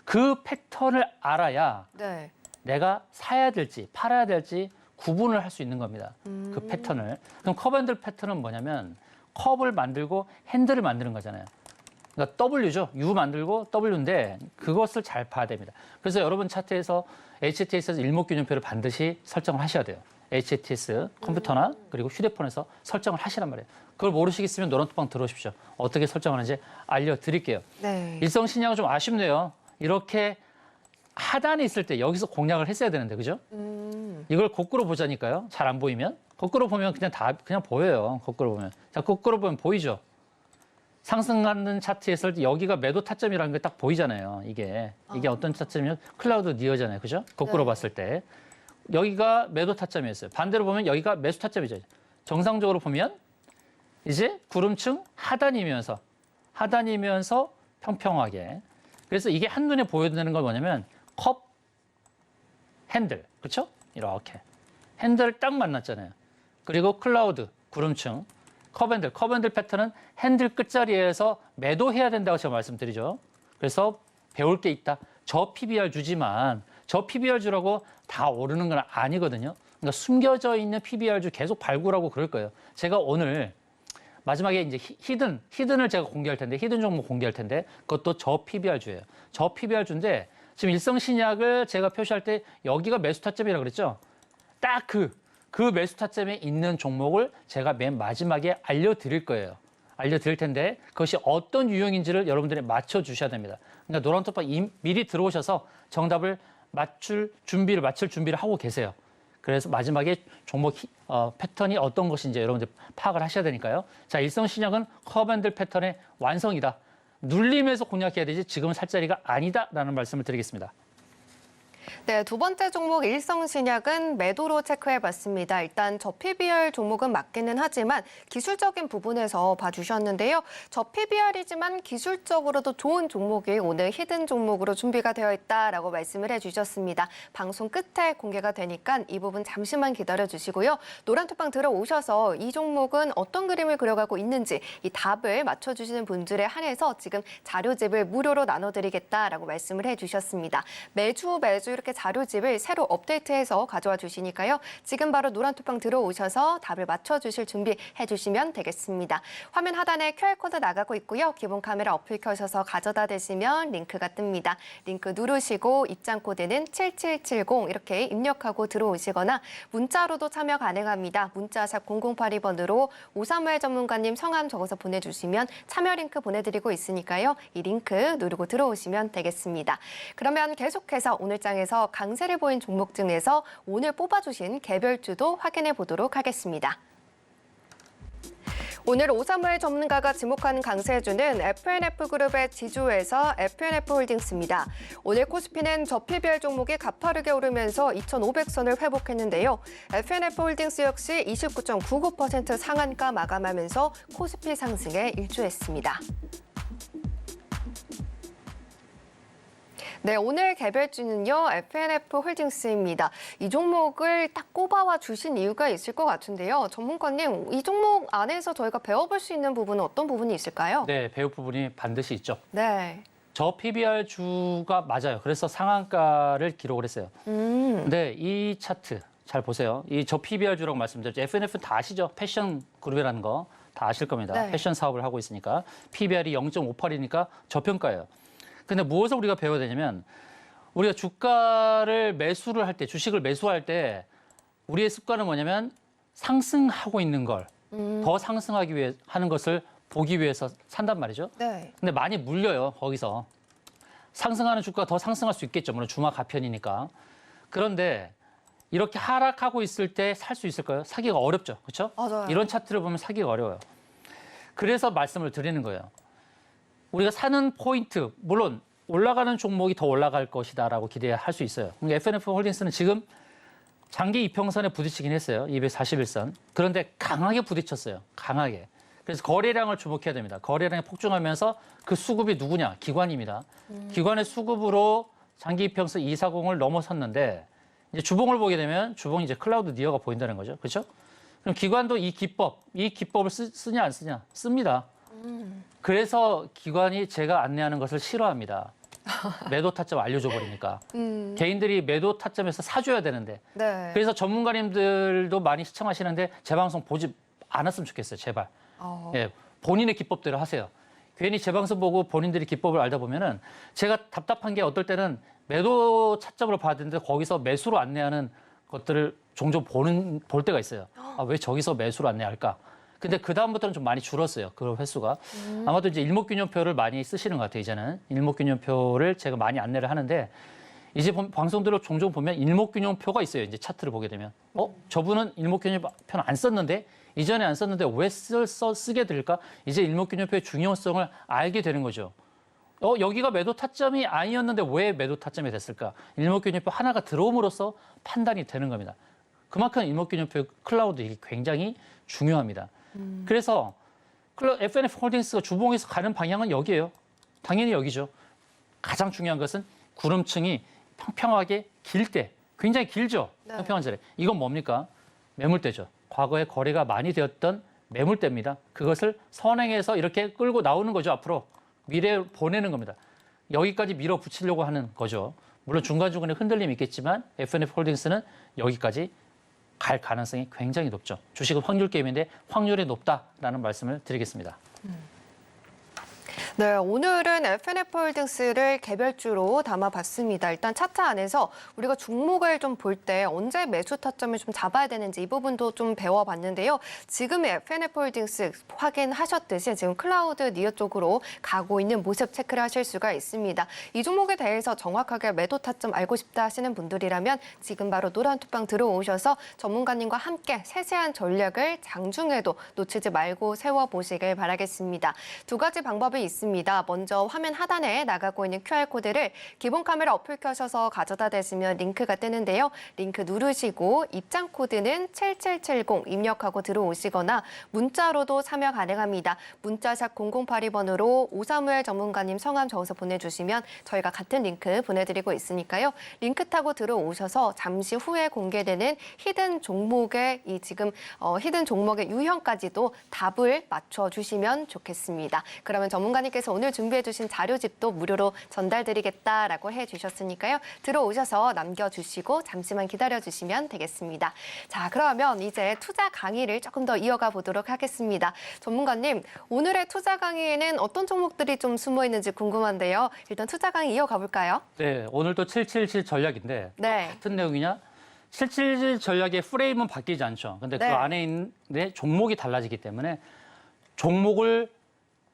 그 패턴을 알아야 네. 내가 사야 될지 팔아야 될지 구분을 할 수 있는 겁니다. 그 패턴을. 그럼 컵핸들 패턴은 뭐냐면 컵을 만들고 핸들을 만드는 거잖아요. 그러니까 W죠. U 만들고 W인데 그것을 잘 봐야 됩니다. 그래서 여러분 차트에서 HTS에서 일목균형표를 반드시 설정을 하셔야 돼요. HTS 컴퓨터나 그리고 휴대폰에서 설정을 하시란 말이에요. 그걸 모르시겠으면 노란톡방 들어오십시오. 어떻게 설정하는지 알려드릴게요. 네. 일성신약은 좀 아쉽네요. 이렇게 하단에 있을 때 여기서 공략을 했어야 되는데, 그죠? 이걸 거꾸로 보자니까요. 잘 안 보이면. 거꾸로 보면 그냥 보여요. 거꾸로 보면. 자, 거꾸로 보면 보이죠? 상승하는 차트에서 여기가 매도 타점이라는 게 딱 보이잖아요. 이게 어떤 타점이면 클라우드 니어잖아요. 그죠? 거꾸로 네. 봤을 때. 여기가 매도 타점이었어요. 반대로 보면 여기가 매수 타점이죠. 정상적으로 보면 이제 구름층 하단이면서 평평하게. 그래서 이게 한눈에 보여지는 건 뭐냐면 컵 핸들, 그렇죠? 이렇게 핸들을 딱 만났잖아요. 그리고 클라우드 구름층, 컵앤들 패턴은 핸들 끝자리에서 매도해야 된다고 제가 말씀드리죠. 그래서 배울 게 있다. 저 PBR 주지만 저 PBR 주라고 다 오르는 건 아니거든요. 그러니까 숨겨져 있는 PBR 주 계속 발굴하고 그럴 거예요. 제가 오늘 마지막에 이제 히든을 제가 공개할 텐데, 히든 종목 공개할 텐데, 그것도 저 PBR 주예요. 저 PBR 주인데, 지금 일성신약을 제가 표시할 때 여기가 매수 타점이라고 그랬죠? 딱 그 매수 타점에 있는 종목을 제가 맨 마지막에 알려드릴 거예요. 알려드릴 텐데, 그것이 어떤 유형인지를 여러분들이 맞춰주셔야 됩니다. 그러니까 노란톡방 미리 들어오셔서 정답을 맞출 준비를 하고 계세요. 그래서 마지막에 종목 패턴이 어떤 것인지 여러분들 파악을 하셔야 되니까요. 자, 일성신약은 컵앤들 패턴의 완성이다. 눌림에서 공략해야 되지 지금은 살 자리가 아니다라는 말씀을 드리겠습니다. 네, 두 번째 종목 일성신약은 매도로 체크해봤습니다. 일단 저 PBR 종목은 맞기는 하지만 기술적인 부분에서 봐주셨는데요. 저 PBR이지만 기술적으로도 좋은 종목이 오늘 히든 종목으로 준비가 되어 있다라고 말씀을 해주셨습니다. 방송 끝에 공개가 되니까 이 부분 잠시만 기다려주시고요. 노란톡방 들어오셔서 이 종목은 어떤 그림을 그려가고 있는지 이 답을 맞춰주시는 분들에 한해서 지금 자료집을 무료로 나눠드리겠다라고 말씀을 해주셨습니다. 매주 이렇게 자료집을 새로 업데이트해서 가져와 주시니까요. 지금 바로 노란톡방 들어오셔서 답을 맞춰주실 준비해 주시면 되겠습니다. 화면 하단에 QR코드 나가고 있고요. 기본 카메라 어플 켜셔서 가져다 대시면 링크가 뜹니다. 링크 누르시고 입장 코드는 7770 이렇게 입력하고 들어오시거나 문자로도 참여 가능합니다. 문자샵 0082번으로 오사무엘 전문가님 성함 적어서 보내주시면 참여 링크 보내드리고 있으니까요. 이 링크 누르고 들어오시면 되겠습니다. 그러면 계속해서 오늘 장에서 강세를 보인 종목 중에서 오늘 뽑아주신 개별주도 확인해 보도록 하겠습니다. 오늘 오사무엘 전문가가 지목하는 강세주는 FNF그룹의 지주회사 FNF홀딩스입니다. 오늘 코스피는 저 PBR 종목이 가파르게 오르면서 2,500선을 회복했는데요. FNF홀딩스 역시 29.99% 상한가 마감하면서 코스피 상승에 일조했습니다. 네, 오늘 개별주는요, FNF홀딩스입니다. 이 종목을 딱 꼽아와 주신 이유가 있을 것 같은데요. 전문가님, 이 종목 안에서 저희가 배워볼 수 있는 부분은 어떤 부분이 있을까요? 네, 배울 부분이 반드시 있죠. 네. 저 PBR 주가 맞아요. 그래서 상한가를 기록을 했어요. 근데 이 차트 잘 보세요. 이 저 PBR 주라고 말씀드렸죠. FNF는 다 아시죠? 패션 그룹이라는 거 다 아실 겁니다. 네. 패션 사업을 하고 있으니까 PBR이 0.58이니까 저평가예요. 근데 무엇을 우리가 배워야 되냐면 우리가 주가를 매수를 할 때, 주식을 매수할 때 우리의 습관은 뭐냐면 상승하고 있는 걸 더 상승하기 위해 하는 것을 보기 위해서 산단 말이죠. 네. 근데 많이 물려요, 거기서. 상승하는 주가가 더 상승할 수 있겠죠. 물론 주마 가편이니까. 그런데 이렇게 하락하고 있을 때 살 수 있을까요? 사기가 어렵죠. 그렇죠? 맞아요. 이런 차트를 보면 사기가 어려워요. 그래서 말씀을 드리는 거예요. 우리가 사는 포인트, 물론 올라가는 종목이 더 올라갈 것이다라고 기대할 수 있어요. 그러니까 FNF홀딩스는 지금 장기 이평선에 부딪히긴 했어요. 241선. 그런데 강하게 부딪혔어요. 강하게. 그래서 거래량을 주목해야 됩니다. 거래량이 폭증하면서 그 수급이 누구냐? 기관입니다. 기관의 수급으로 장기 이평선 240을 넘어섰는데 이제 주봉을 보게 되면 주봉이 이제 클라우드 니어가 보인다는 거죠. 그렇죠? 그럼 기관도 이 기법을 쓰냐 안 쓰냐? 씁니다. 그래서 기관이 제가 안내하는 것을 싫어합니다. 매도 타점 알려줘 버리니까. 개인들이 매도 타점에서 사줘야 되는데. 네. 그래서 전문가님들도 많이 시청하시는데 제 방송 보지 않았으면 좋겠어요. 제발. 예, 본인의 기법대로 하세요. 괜히 제 방송 보고 본인들이 기법을 알다 보면은 제가 답답한 게 어떨 때는 매도 차점으로 봐야 되는데 거기서 매수로 안내하는 것들을 종종 볼 때가 있어요. 아, 왜 저기서 매수로 안내할까? 근데 그다음부터는 좀 많이 줄었어요. 그 횟수가. 아마도 이제 일목균형표를 많이 쓰시는 것 같아요. 이제는. 일목균형표를 제가 많이 안내를 하는데 이제 방송들을 종종 보면 일목균형표가 있어요. 이제 차트를 보게 되면. 저분은 일목균형표는 안 썼는데 이전에 안 썼는데 왜 쓰게 될까? 이제 일목균형표의 중요성을 알게 되는 거죠. 여기가 매도 타점이 아니었는데 왜 매도 타점이 됐을까? 일목균형표 하나가 들어옴으로써 판단이 되는 겁니다. 그만큼 일목균형표 클라우드 이게 굉장히 중요합니다. 그래서 FNF홀딩스가 주봉에서 가는 방향은 여기예요. 당연히 여기죠. 가장 중요한 것은 구름층이 평평하게 길 때, 굉장히 길죠. 네. 평평한 자리. 이건 뭡니까? 매물대죠. 과거에 거래가 많이 되었던 매물대입니다. 그것을 선행해서 이렇게 끌고 나오는 거죠. 앞으로 미래에 보내는 겁니다. 여기까지 밀어붙이려고 하는 거죠. 물론 중간중간에 흔들림이 있겠지만 FNF홀딩스는 여기까지 갈 가능성이 굉장히 높죠. 주식은 확률 게임인데 확률이 높다라는 말씀을 드리겠습니다. 네, 오늘은 FNF홀딩스를 개별주로 담아봤습니다. 일단 차트 안에서 우리가 종목을 좀 볼 때 언제 매수 타점을 좀 잡아야 되는지 이 부분도 좀 배워봤는데요. 지금의 FNF홀딩스 확인하셨듯이 지금 클라우드 니어 쪽으로 가고 있는 모습 체크를 하실 수가 있습니다. 이 종목에 대해서 정확하게 매도 타점 알고 싶다 하시는 분들이라면 지금 바로 노란톡방 들어오셔서 전문가님과 함께 세세한 전략을 장중에도 놓치지 말고 세워보시길 바라겠습니다. 두 가지 방법이 있습니다. 먼저 화면 하단에 나가고 있는 QR코드를 기본 카메라 어플 켜셔서 가져다 대시면 링크가 뜨는데요. 링크 누르시고 입장 코드는 7770 입력하고 들어오시거나 문자로도 참여 가능합니다. 문자샵 0082번으로 오사무엘 전문가님 성함 적어서 보내주시면 저희가 같은 링크 보내드리고 있으니까요. 링크 타고 들어오셔서 잠시 후에 공개되는 히든 종목의 히든 종목의 유형까지도 답을 맞춰주시면 좋겠습니다. 그러면 전문가님께서 오늘 준비해주신 자료집도 무료로 전달드리겠다라고 해주셨으니까요. 들어오셔서 남겨주시고 잠시만 기다려주시면 되겠습니다. 자, 그러면 이제 투자 강의를 조금 더 이어가 보도록 하겠습니다. 전문가님, 오늘의 투자 강의에는 어떤 종목들이 좀 숨어 있는지 궁금한데요. 일단 투자 강의 이어가 볼까요? 네, 오늘도 777 전략인데 네. 같은 내용이냐? 777 전략의 프레임은 바뀌지 않죠. 근데 네. 그 안에 있는 종목이 달라지기 때문에 종목을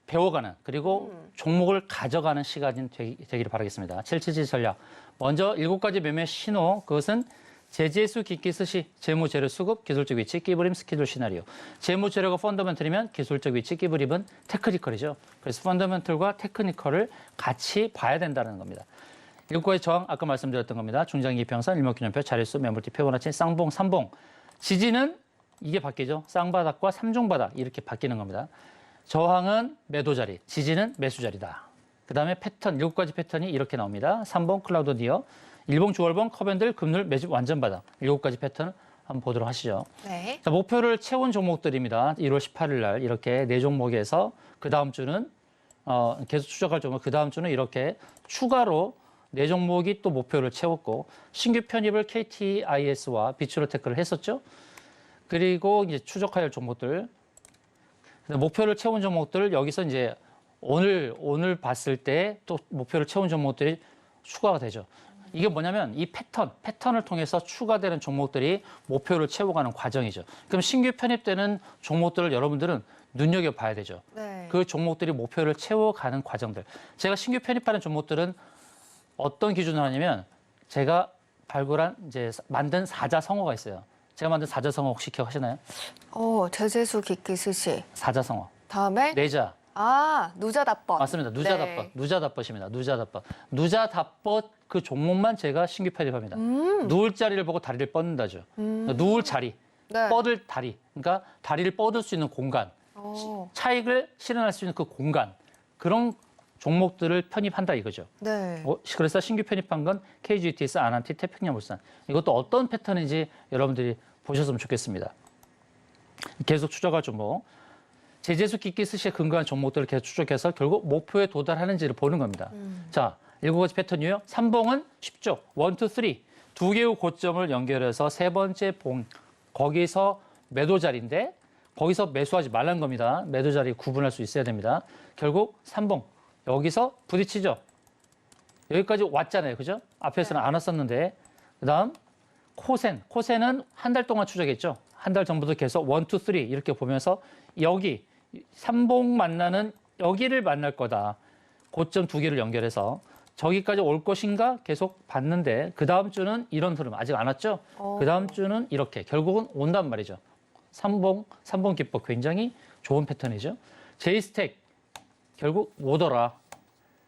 배워가는 그리고 종목을 가져가는 시간이 되기를 바라겠습니다. 777 전략. 먼저 7가지 매매 신호. 그것은 제재수, 기기, 스시, 재무, 재료, 수급, 기술적 위치, 끼브림, 스케줄, 시나리오. 재무, 재료가 펀더멘털이면 기술적 위치, 끼브림은 테크니컬이죠. 그래서 펀더멘털과 테크니컬을 같이 봐야 된다는 겁니다. 7가지 저항, 아까 말씀드렸던 겁니다. 중장기 평선, 일목균형표, 자릿수, 매물대, 피보나치, 쌍봉, 삼봉. 지지는 이게 바뀌죠. 쌍바닥과 삼중바닥 이렇게 바뀌는 겁니다. 저항은 매도 자리, 지지는 매수 자리다. 그 다음에 패턴, 7가지 패턴이 이렇게 나옵니다. 3번 클라우드 니어, 일봉, 주얼봉, 컵앤들, 급늘, 매집, 완전 바닥. 7가지 패턴을 한번 보도록 하시죠. 네. 자, 목표를 채운 종목들입니다. 1월 18일 날 이렇게 4종목에서 그 다음 주는 계속 추적할 종목, 그 다음 주는 이렇게 추가로 4종목이 또 목표를 채웠고 신규 편입을 KTIS와 비추로테크를 했었죠. 그리고 이제 추적할 종목들, 목표를 채운 종목들 여기서 이제 오늘 봤을 때 또 목표를 채운 종목들이 추가가 되죠. 이게 뭐냐면 이 패턴을 통해서 추가되는 종목들이 목표를 채워가는 과정이죠. 그럼 신규 편입되는 종목들을 여러분들은 눈여겨봐야 되죠. 네. 그 종목들이 목표를 채워가는 과정들. 제가 신규 편입하는 종목들은 어떤 기준으로 하냐면 제가 만든 사자성어가 있어요. 제가 만든 사자성어 혹시 기억하시나요? 제재수, 기기, 스시. 사자성어. 다음에 내자. 누자답법. 맞습니다. 누자답법. 네. 누자답법입니다. 누자답법. 누자답법 그 종목만 제가 신규 편입합니다. 누울 자리를 보고 다리를 뻗는다죠. 누울 자리, 네. 뻗을 다리. 그러니까 다리를 뻗을 수 있는 공간, 차익을 실현할 수 있는 그 공간. 그런 종목들을 편입한다 이거죠. 네. 그래서 신규 편입한 건 KGTS, 아난티, 태평양물산. 이것도 어떤 패턴인지 여러분들이 보셨으면 좋겠습니다. 계속 추적할 종목. 제재수, 기기, 스시에 근거한 종목들을 계속 추적해서 결국 목표에 도달하는지를 보는 겁니다. 자, 7가지 패턴 유형. 3봉은 쉽죠. 1, 2, 3. 두 개의 고점을 연결해서 세 번째 봉. 거기서 매도 자리인데 거기서 매수하지 말라는 겁니다. 매도 자리 구분할 수 있어야 됩니다. 결국 3봉. 여기서 부딪히죠. 여기까지 왔잖아요. 그죠? 앞에서는 안 왔었는데. 그 다음 코센. 코센은 한 달 동안 추적했죠. 한 달 전부터 계속 1, 2, 3 이렇게 보면서 여기 3봉 만나는 여기를 만날 거다. 고점 두 개를 연결해서 저기까지 올 것인가 계속 봤는데 그 다음 주는 이런 흐름 아직 안 왔죠. 그 다음 주는 이렇게 결국은 온단 말이죠. 3봉 기법 굉장히 좋은 패턴이죠. 제이스택 결국 오더라.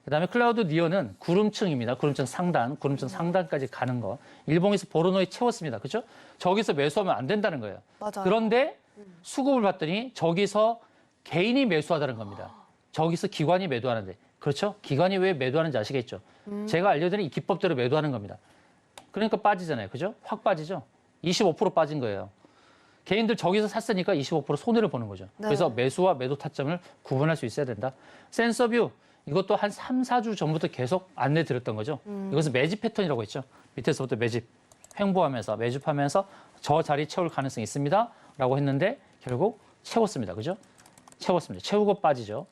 그다음에 클라우드 니어는 구름층입니다. 구름층 상단까지 가는 거. 일봉에서 보르노에 채웠습니다. 그렇죠? 저기서 매수하면 안 된다는 거예요. 맞아요. 그런데 수급을 봤더니 저기서 개인이 매수하다는 겁니다. 저기서 기관이 매도하는데. 그렇죠? 기관이 왜 매도하는지 아시겠죠? 제가 알려드린 이 기법대로 매도하는 겁니다. 그러니까 빠지잖아요. 그죠? 확 빠지죠? 25% 빠진 거예요. 개인들 저기서 샀으니까 25% 손해를 보는 거죠. 네. 그래서 매수와 매도 타점을 구분할 수 있어야 된다. 센서뷰 이것도 한 3, 4주 전부터 계속 안내 드렸던 거죠. 이것은 매집 패턴이라고 했죠. 밑에서부터 매집, 횡보하면서 매집하면서 저 자리 채울 가능성이 있습니다. 라고 했는데 결국 채웠습니다. 그죠? 채웠습니다. 채우고 빠지죠.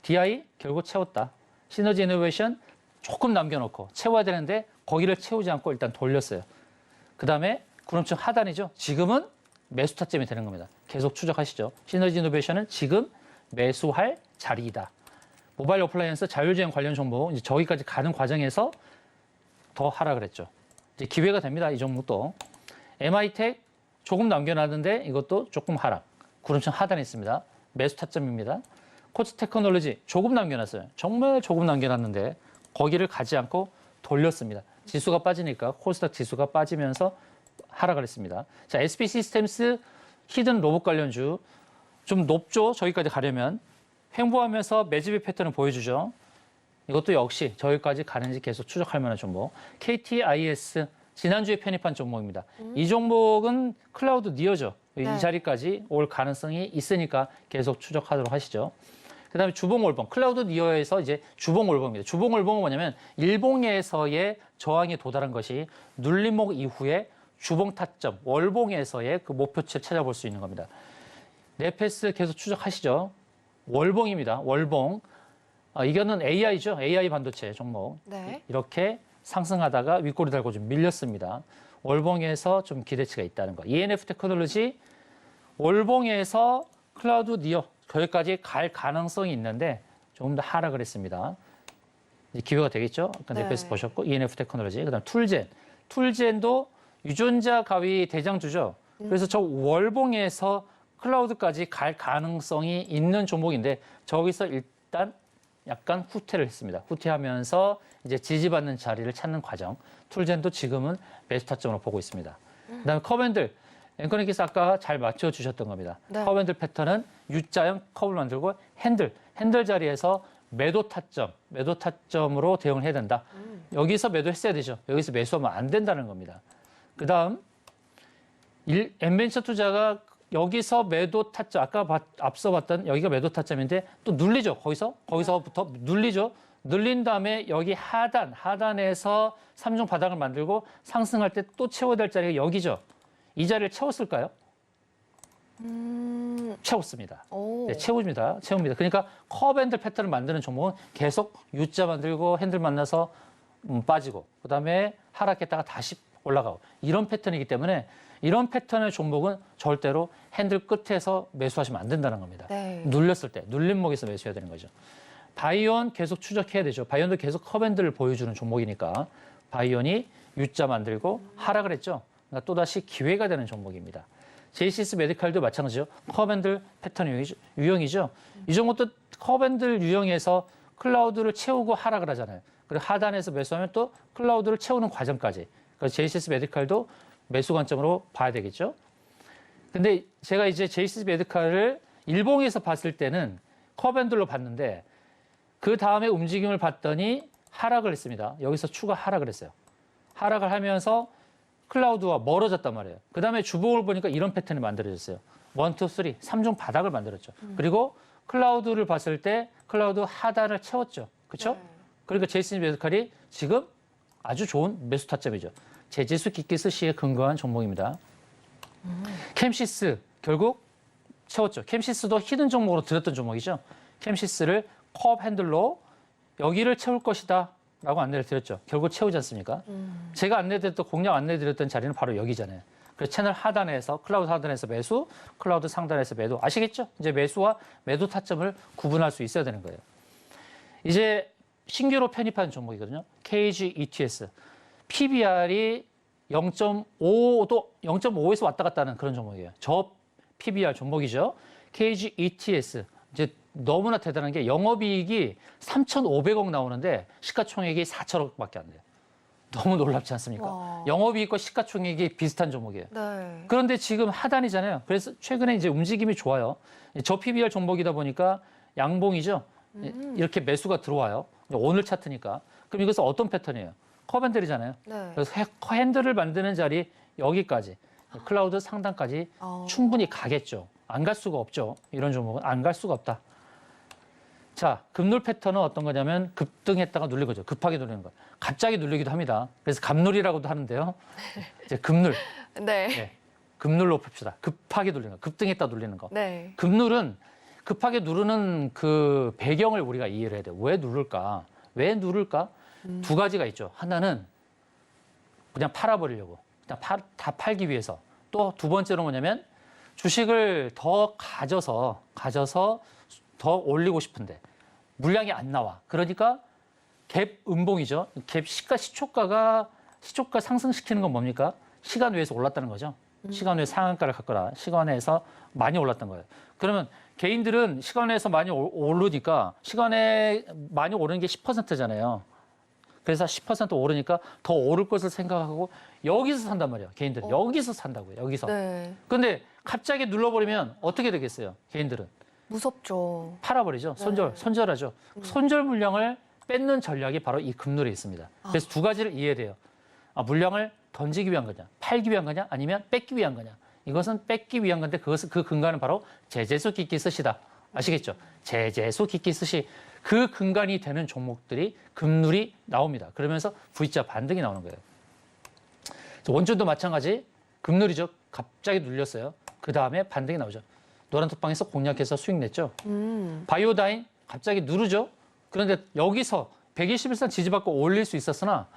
DI 결국 채웠다. 시너지 이노베이션 조금 남겨놓고 채워야 되는데 거기를 채우지 않고 일단 돌렸어요. 그 다음에 구름층 하단이죠. 지금은 매수 타점이 되는 겁니다. 계속 추적하시죠. 시너지 이노베이션은 지금 매수할 자리이다. 모바일 어플라이언스 자율주행 관련 종목 이제 저기까지 가는 과정에서 더 하락을 했죠. 이제 기회가 됩니다. 이 종목도. MI텍 조금 남겨놨는데 이것도 조금 하락. 구름층 하단에 있습니다. 매수 타점입니다. 코츠 테크놀로지 조금 남겨놨어요. 정말 조금 남겨놨는데 거기를 가지 않고 돌렸습니다. 지수가 빠지니까 코스닥 지수가 빠지면서 하락을 했습니다. 자, SP 시스템스 히든 로봇 관련주 좀 높죠. 저기까지 가려면 횡보하면서 매집의 패턴을 보여주죠. 이것도 역시 저기까지 가는지 계속 추적할 만한 종목. KTIS 지난주에 편입한 종목입니다. 이 종목은 클라우드 니어죠. 네. 이 자리까지 올 가능성이 있으니까 계속 추적하도록 하시죠. 그다음에 주봉올봉, 클라우드 니어에서 이제 주봉올봉입니다. 주봉올봉은 뭐냐면 일봉에서의 저항에 도달한 것이 눌림목 이후에 주봉 타점, 월봉에서의 그 목표치를 찾아볼 수 있는 겁니다. 네페스 계속 추적하시죠. 월봉입니다. 월봉. 이거는 AI죠. AI 반도체 종목. 네. 이렇게 상승하다가 윗꼬리 달고 좀 밀렸습니다. 월봉에서 좀 기대치가 있다는 거. ENF 테크놀로지 월봉에서 클라우드 니어 거기까지 갈 가능성이 있는데 조금 더 하락을 했습니다. 이제 기회가 되겠죠. 아까 네. 네페스 보셨고 ENF 테크놀로지. 그다음 툴젠. 툴젠도 유전자 가위 대장주죠. 그래서 저 월봉에서 클라우드까지 갈 가능성이 있는 종목인데 저기서 일단 약간 후퇴를 했습니다. 후퇴하면서 이제 지지받는 자리를 찾는 과정. 툴젠도 지금은 매수 타점으로 보고 있습니다. 그다음에 컵앤들. 앵커님께서 아까 잘 맞춰주셨던 겁니다. 네. 컵앤들 패턴은 U자형 컵을 만들고 핸들 자리에서 매도 타점으로 대응을 해야 된다. 여기서 매도했어야 되죠. 여기서 매수하면 안 된다는 겁니다. 그다음 엔벤처 투자가 여기서 매도 타점, 아까 앞서 봤던 여기가 매도 타점인데 또 눌리죠. 거기서부터 눌리죠. 눌린 다음에 여기 하단에서 3중 바닥을 만들고 상승할 때 또 채워야 될 자리가 여기죠. 이 자리를 채웠을까요? 채웠습니다. 오. 네, 채웁니다. 그러니까 컵앤들 패턴을 만드는 종목은 계속 U자 만들고 핸들 만나서 빠지고 그다음에 하락했다가 다시 올라가고 이런 패턴이기 때문에 이런 패턴의 종목은 절대로 핸들 끝에서 매수하시면 안 된다는 겁니다. 네. 눌렸을 때, 눌림목에서 매수해야 되는 거죠. 바이온 계속 추적해야 되죠. 바이온도 계속 컵앤들을 보여주는 종목이니까 바이온이 U자 만들고 하락을 했죠. 그러니까 또다시 기회가 되는 종목입니다. 제이시스 메디칼도 마찬가지죠. 컵앤들 패턴 유형이죠. 이 종목도 컵앤들 유형에서 클라우드를 채우고 하락을 하잖아요. 그리고 하단에서 매수하면 또 클라우드를 채우는 과정까지. 그래서 제이시스 메디칼도 매수 관점으로 봐야 되겠죠. 근데 제가 이제 제이시스 메디칼을 일봉에서 봤을 때는 컵앤들로 봤는데 그 다음에 움직임을 봤더니 하락을 했습니다. 여기서 추가 하락을 했어요. 하락을 하면서 클라우드와 멀어졌단 말이에요. 그 다음에 주봉을 보니까 이런 패턴이 만들어졌어요. 1, 2, 3, 3중 바닥을 만들었죠. 그리고 클라우드를 봤을 때 클라우드 하단을 채웠죠. 그렇죠? 네. 그러니까 제이시스 메디칼이 지금 아주 좋은 매수 타점이죠. 제지수 기기스 시에 근거한 종목입니다. 캠시스 결국 채웠죠. 캠시스도 히든 종목으로 들었던 종목이죠. 캠시스를 컵 핸들로 여기를 채울 것이다 라고 안내를 드렸죠. 결국 채우지 않습니까? 제가 안내드렸던 공략 안내드렸던 자리는 바로 여기잖아요. 그래서 채널 하단에서 클라우드 하단에서 매수, 클라우드 상단에서 매도. 아시겠죠? 이제 매수와 매도 타점을 구분할 수 있어야 되는 거예요. 이제 신규로 편입한 종목이거든요. KG ETS. PBR이 0.5에서 왔다 갔다 하는 그런 종목이에요. 저 PBR 종목이죠. KG ETS. 이제 너무나 대단한 게 영업이익이 3,500억 나오는데 시가총액이 4천억밖에 안 돼요. 너무 놀랍지 않습니까? 와. 영업이익과 시가총액이 비슷한 종목이에요. 네. 그런데 지금 하단이잖아요. 그래서 최근에 이제 움직임이 좋아요. 저 PBR 종목이다 보니까 양봉이죠. 이렇게 매수가 들어와요. 오늘 차트니까. 그럼 이것은 어떤 패턴이에요? 컵핸들이잖아요. 네. 그래서 핸들을 만드는 자리 여기까지. 클라우드 상단까지 충분히 가겠죠. 안 갈 수가 없죠. 이런 종목은 안 갈 수가 없다. 자, 급놀 패턴은 어떤 거냐면 급등했다가 눌린 거죠. 급하게 눌리는 거. 갑자기 눌리기도 합니다. 그래서 갑놀이라고도 하는데요. 이제 급놀. 네. 네. 급놀로 봅시다. 급하게 눌리는 거. 급등했다 눌리는 거. 네. 급놀은 급하게 누르는 그 배경을 우리가 이해를 해야 돼요. 왜 누를까? 왜 누를까? 두 가지가 있죠. 하나는 그냥 팔아버리려고. 그냥 다 팔기 위해서. 또 두 번째로 뭐냐면 주식을 더 가져서 더 올리고 싶은데 물량이 안 나와. 그러니까 갭 음봉이죠. 갭 시초가 상승시키는 건 뭡니까? 시간 외에서 올랐다는 거죠. 시간 외에 상한가를 갔거나 시간 외에서 많이 올랐던 거예요. 그러면 개인들은 시간 외에서 많이 오르니까 시간에 많이 오르는 게 10%잖아요. 그래서 10% 오르니까 더 오를 것을 생각하고 여기서 산단 말이에요. 개인들은 여기서 산다고요. 여기서. 네. 근데 갑자기 눌러버리면 어떻게 되겠어요? 개인들은. 무섭죠. 팔아버리죠. 손절하죠. 손절 물량을 뺏는 전략이 바로 이 급놀이에 있습니다. 그래서 두 가지를 이해해야 돼요. 물량을 던지기 위한 거냐, 팔기 위한 거냐, 아니면 뺏기 위한 거냐. 이것은 뺏기 위한 건데 그 근간은 바로 제재수 기기 스시다. 아시겠죠? 제재수 기기 스시. 그 근간이 되는 종목들이 급놀이 나옵니다. 그러면서 V자 반등이 나오는 거예요. 원전도 마찬가지 급놀이죠. 갑자기 눌렸어요. 그 다음에 반등이 나오죠. 노란톡방에서 공략해서 수익 냈죠. 바이오다인 갑자기 누르죠. 그런데 여기서 121선 지지받고 올릴 수 있었으나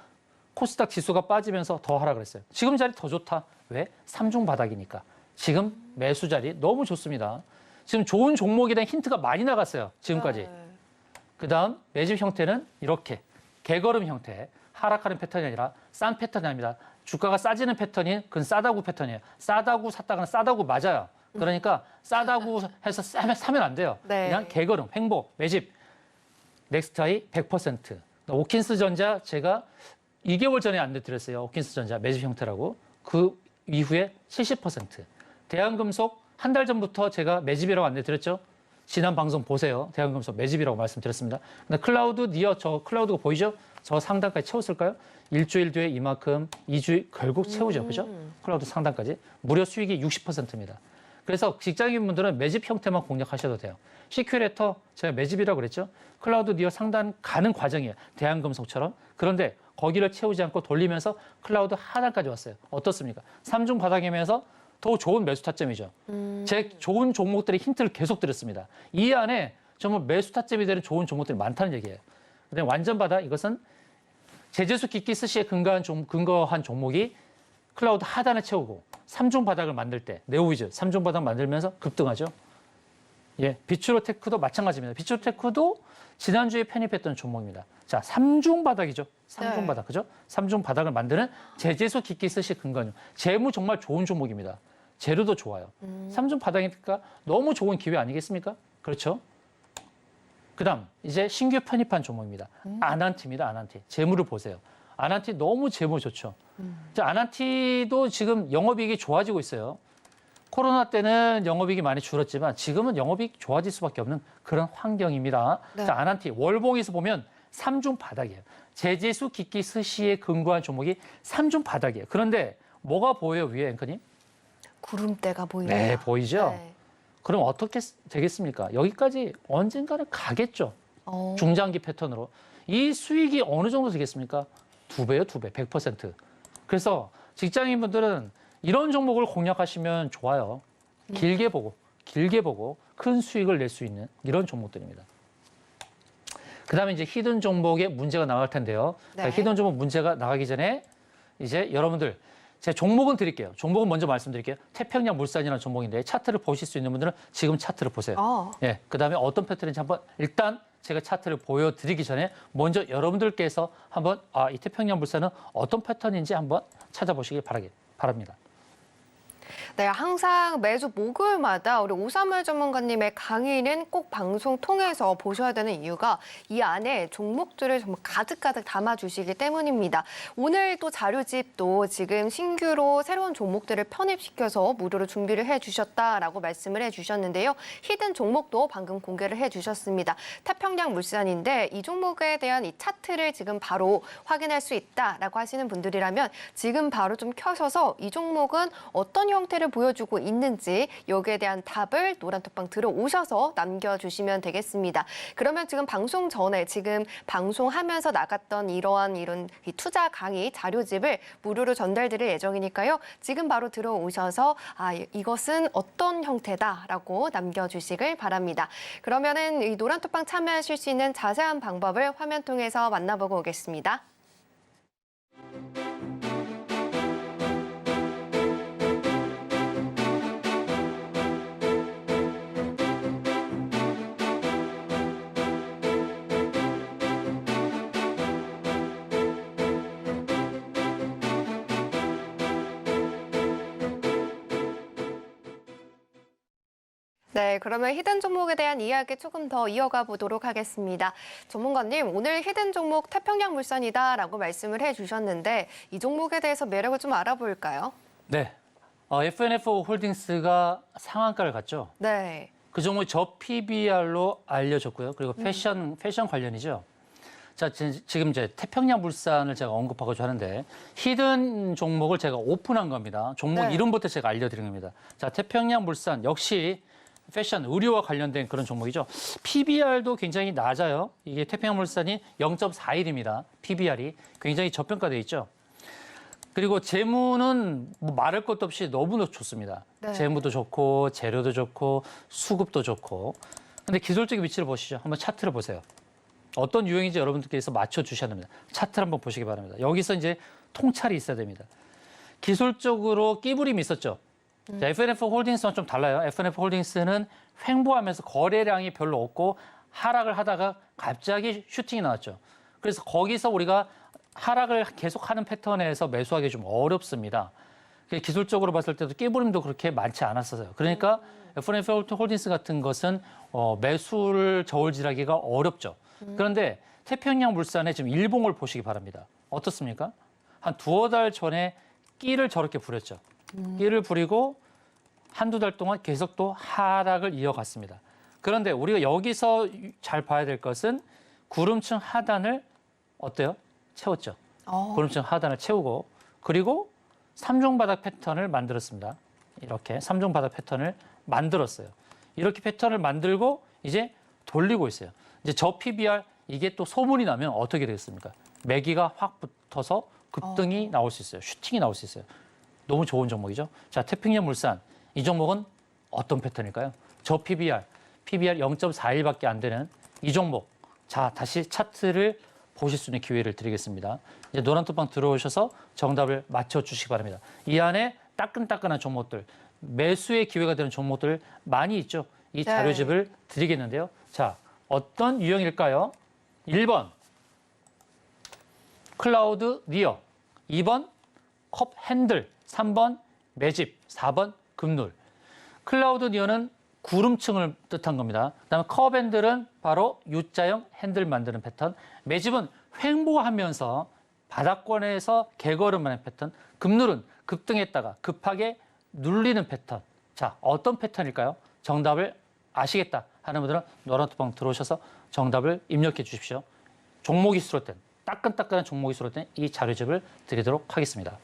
코스닥 지수가 빠지면서 더 하락을 했어요. 지금 자리 더 좋다. 왜? 3중 바닥이니까. 지금 매수 자리 너무 좋습니다. 지금 좋은 종목에 대한 힌트가 많이 나갔어요. 지금까지. 그 다음 매집 형태는 이렇게 개걸음 형태. 하락하는 패턴이 아니라 싼 패턴이 아닙니다. 주가가 싸지는 패턴이 그건 싸다구 패턴이에요. 싸다구 샀다가는 싸다구 맞아요. 그러니까 싸다구 해서 사면 안 돼요. 네. 그냥 개걸음, 횡보, 매집. 넥스트하이 100%. 오킨스 전자 제가 2개월 전에 안내드렸어요. 오킨스 전자 매집 형태라고. 그 이후에 70%. 대한금속 한 달 전부터 제가 매집이라고 안내드렸죠. 지난 방송 보세요. 대한금속 매집이라고 말씀드렸습니다. 근데 클라우드 니어 저 클라우드가 보이죠? 저 상단까지 채웠을까요? 일주일 뒤에 이만큼, 2주 결국 채우죠. 그죠? 클라우드 상단까지. 무려 수익이 60%입니다. 그래서 직장인분들은 매집 형태만 공략하셔도 돼요. 시큐레터 제가 매집이라고 그랬죠. 클라우드 니어 상단 가는 과정이에요. 대한금속처럼. 그런데 거기를 채우지 않고 돌리면서 클라우드 하단까지 왔어요. 어떻습니까? 3중 바닥이면서 더 좋은 매수 타점이죠. 제 좋은 종목들의 힌트를 계속 드렸습니다. 이 안에 정말 매수 타점이 되는 좋은 종목들이 많다는 얘기예요. 근데 완전 바닥 이것은 제재수 기기 스시에 근거한 종목이 클라우드 하단을 채우고 3중 바닥을 만들 때 네오위즈 3중 바닥 만들면서 급등하죠. 예, 비추로테크도 마찬가지입니다. 비추로테크도 지난주에 편입했던 종목입니다. 자, 3중 바닥이죠. 3중 바닥, 그죠? 3중 바닥을 만드는 제재수 기기 스시 근거요. 재무 정말 좋은 종목입니다. 재료도 좋아요. 3중 바닥이니까 너무 좋은 기회 아니겠습니까? 그렇죠? 그다음 이제 신규 편입한 종목입니다. 아난티입니다. 아난티. 재무를 보세요. 아난티 너무 재무 좋죠. 아난티도 지금 영업이익이 좋아지고 있어요. 코로나 때는 영업이익이 많이 줄었지만 지금은 영업이익 좋아질 수밖에 없는 그런 환경입니다. 네. 자, 아난티 월봉에서 보면 3중 바닥이에요. 제재수 기기 스시에 근거한 종목이 3중 바닥이에요. 그런데 뭐가 보여요, 위에 앵커님? 구름대가 보입니다. 네, 보이죠? 네. 그럼 어떻게 되겠습니까? 여기까지 언젠가는 가겠죠. 중장기 패턴으로. 이 수익이 어느 정도 되겠습니까? 2배요, 2배, 100%. 그래서 직장인분들은 이런 종목을 공략하시면 좋아요. 길게 보고 큰 수익을 낼 수 있는 이런 종목들입니다. 그다음에 이제 히든 종목에 문제가 나갈 텐데요. 네. 히든 종목 문제가 나가기 전에 이제 여러분들 제 종목은 드릴게요. 종목은 먼저 말씀드릴게요. 태평양 물산이라는 종목인데 차트를 보실 수 있는 분들은 지금 차트를 보세요. 예, 그다음에 어떤 패턴인지 한번 일단 제가 차트를 보여드리기 전에 먼저 여러분들께서 한번 이 태평양 물산은 어떤 패턴인지 한번 찾아보시길 바랍니다. 네, 항상 매주 목요일마다 우리 오사물 전문가님의 강의는 꼭 방송 통해서 보셔야 되는 이유가 이 안에 종목들을 정말 가득가득 담아주시기 때문입니다. 오늘 또 자료집도 지금 신규로 새로운 종목들을 편입시켜서 무료로 준비를 해주셨다라고 말씀을 해주셨는데요. 히든 종목도 방금 공개를 해주셨습니다. 태평양 물산인데 이 종목에 대한 이 차트를 지금 바로 확인할 수 있다라고 하시는 분들이라면 지금 바로 좀 켜셔서 이 종목은 어떤 형태를 보여주고 있는지 여기에 대한 답을 노란톡방 들어오셔서 남겨주시면 되겠습니다. 그러면 지금 방송 전에 지금 방송하면서 나갔던 이런 이 투자 강의 자료집을 무료로 전달드릴 예정이니까요. 지금 바로 들어오셔서 이것은 어떤 형태다라고 남겨주시길 바랍니다. 그러면은 이 노란톡방 참여하실 수 있는 자세한 방법을 화면 통해서 만나보고 오겠습니다. 네, 그러면 히든 종목에 대한 이야기 조금 더 이어가 보도록 하겠습니다. 전문가님, 오늘 히든 종목 태평양 물산이다라고 말씀을 해주셨는데 이 종목에 대해서 매력을 좀 알아볼까요? 네, FNF 홀딩스가 상한가를 갔죠. 네. 그 종목이 저 PBR로 알려졌고요. 그리고 패션 관련이죠. 자, 지금 이제 태평양 물산을 제가 언급하고 하는데 히든 종목을 제가 오픈한 겁니다. 종목 네. 이름부터 제가 알려드린 겁니다. 자, 태평양 물산 역시 패션, 의류와 관련된 그런 종목이죠. PBR도 굉장히 낮아요. 이게 태평양물산이 0.41입니다. PBR이 굉장히 저평가되어 있죠. 그리고 재무는 뭐 말할 것도 없이 너무 좋습니다. 네. 재무도 좋고 재료도 좋고 수급도 좋고. 근데 기술적인 위치를 보시죠. 한번 차트를 보세요. 어떤 유형인지 여러분들께서 맞춰주셔야 됩니다. 차트를 한번 보시기 바랍니다. 여기서 이제 통찰이 있어야 됩니다. 기술적으로 끼부림이 있었죠. 자, FNF 홀딩스는 좀 달라요. FNF 홀딩스는 횡보하면서 거래량이 별로 없고 하락을 하다가 갑자기 슈팅이 나왔죠. 그래서 거기서 우리가 하락을 계속하는 패턴에서 매수하기 좀 어렵습니다. 기술적으로 봤을 때도 끼부림도 그렇게 많지 않았어요. 그러니까 FNF 홀딩스 같은 것은 매수를 저울질하기가 어렵죠. 그런데 태평양 물산의 지금 일봉을 보시기 바랍니다. 어떻습니까? 한 두어 달 전에 끼를 저렇게 부렸죠. 끼를 부리고 한두 달 동안 계속 또 하락을 이어갔습니다. 그런데 우리가 여기서 잘 봐야 될 것은 구름층 하단을 어때요? 채웠죠. 구름층 하단을 채우고 그리고 3종 바닥 패턴을 만들었습니다. 이렇게 3종 바닥 패턴을 만들었어요. 이렇게 패턴을 만들고 이제 돌리고 있어요. 이제 저 PBR 이게 또 소문이 나면 어떻게 되겠습니까? 매기가 확 붙어서 급등이 나올 수 있어요. 슈팅이 나올 수 있어요. 너무 좋은 종목이죠. 자, 태평양 물산. 이 종목은 어떤 패턴일까요? 저 PBR 0.41밖에 안 되는 이 종목. 자, 다시 차트를 보실 수 있는 기회를 드리겠습니다. 이제 노란톡방 들어오셔서 정답을 맞춰주시기 바랍니다. 이 안에 따끈따끈한 종목들, 매수의 기회가 되는 종목들 많이 있죠. 이 자료집을 드리겠는데요. 자, 어떤 유형일까요? 1번, 클라우드 니어. 2번, 컵 핸들. 3번, 매집. 4번, 금룰. 클라우드 니어는 구름층을 뜻한 겁니다. 그다음에 컵 핸들은 바로 U자형 핸들 만드는 패턴. 매집은 횡보하면서 바닥권에서 개걸음하는 패턴. 금룰은 급등했다가 급하게 눌리는 패턴. 자, 어떤 패턴일까요? 정답을 아시겠다 하는 분들은 노란톡방 들어오셔서 정답을 입력해 주십시오. 종목이 수록된, 따끈따끈한 종목이 수록된 이 자료집을 드리도록 하겠습니다.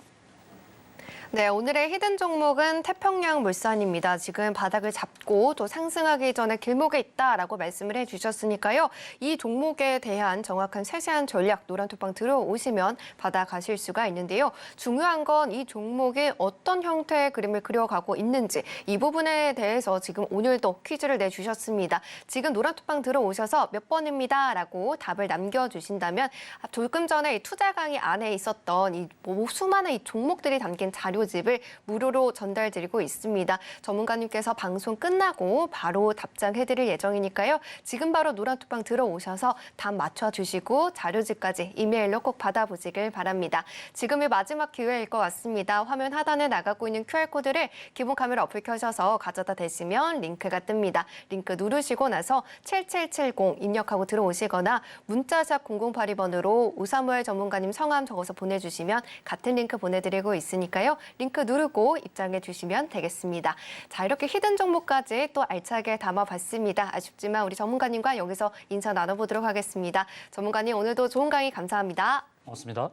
네, 오늘의 히든 종목은 태평양 물산입니다. 지금 바닥을 잡고 또 상승하기 전에 길목에 있다라고 말씀을 해주셨으니까요. 이 종목에 대한 정확한 세세한 전략 노란톡방 들어오시면 받아가실 수가 있는데요. 중요한 건 이 종목이 어떤 형태의 그림을 그려가고 있는지 이 부분에 대해서 지금 오늘도 퀴즈를 내주셨습니다. 지금 노란톡방 들어오셔서 몇 번입니다라고 답을 남겨주신다면 조금 전에 이 투자 강의 안에 있었던 이 수많은 이 종목들이 담긴 자료 자료집을 무료로 전달드리고 있습니다. 전문가님께서 방송 끝나고 바로 답장해드릴 예정이니까요. 지금 바로 노란톡방 들어오셔서 답 맞춰주시고 자료집까지 이메일로 꼭 받아보시길 바랍니다. 지금이 마지막 기회일 것 같습니다. 화면 하단에 나가고 있는 QR코드를 기본 카메라 어플 켜셔서 가져다 대시면 링크가 뜹니다. 링크 누르시고 나서 7770 입력하고 들어오시거나 문자샵 0082번으로 오사무엘 전문가님 성함 적어서 보내주시면 같은 링크 보내드리고 있으니까요. 링크 누르고 입장해 주시면 되겠습니다. 자, 이렇게 히든 정보까지 또 알차게 담아봤습니다. 아쉽지만 우리 전문가님과 여기서 인사 나눠보도록 하겠습니다. 전문가님 오늘도 좋은 강의 감사합니다. 고맙습니다.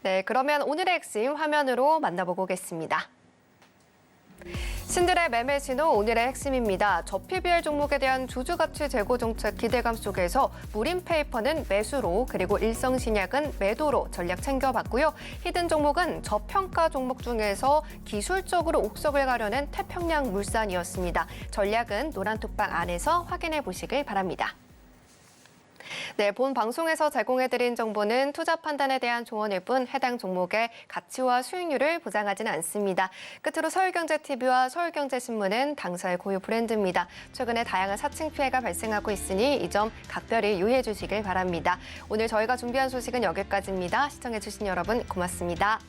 네, 그러면 오늘의 핵심 화면으로 만나보고 오겠습니다. 신들의 매매 신호 오늘의 핵심입니다. 저 PBR 종목에 대한 주주가치 제고 정책 기대감 속에서 무림페이퍼는 매수로 그리고 일성신약은 매도로 전략 챙겨봤고요. 히든 종목은 저평가 종목 중에서 기술적으로 옥석을 가려낸 태평양 물산이었습니다. 전략은 노란톡방 안에서 확인해 보시길 바랍니다. 네, 본 방송에서 제공해드린 정보는 투자 판단에 대한 조언일 뿐 해당 종목의 가치와 수익률을 보장하지는 않습니다. 끝으로 서울경제TV와 서울경제신문은 당사의 고유 브랜드입니다. 최근에 다양한 사칭 피해가 발생하고 있으니 이 점 각별히 유의해 주시길 바랍니다. 오늘 저희가 준비한 소식은 여기까지입니다. 시청해주신 여러분 고맙습니다.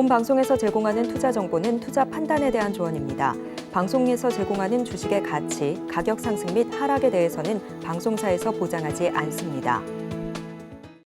본 방송에서 제공하는 투자 정보는 투자 판단에 대한 조언입니다. 방송에서 제공하는 주식의 가치, 가격 상승 및 하락에 대해서는 방송사에서 보장하지 않습니다.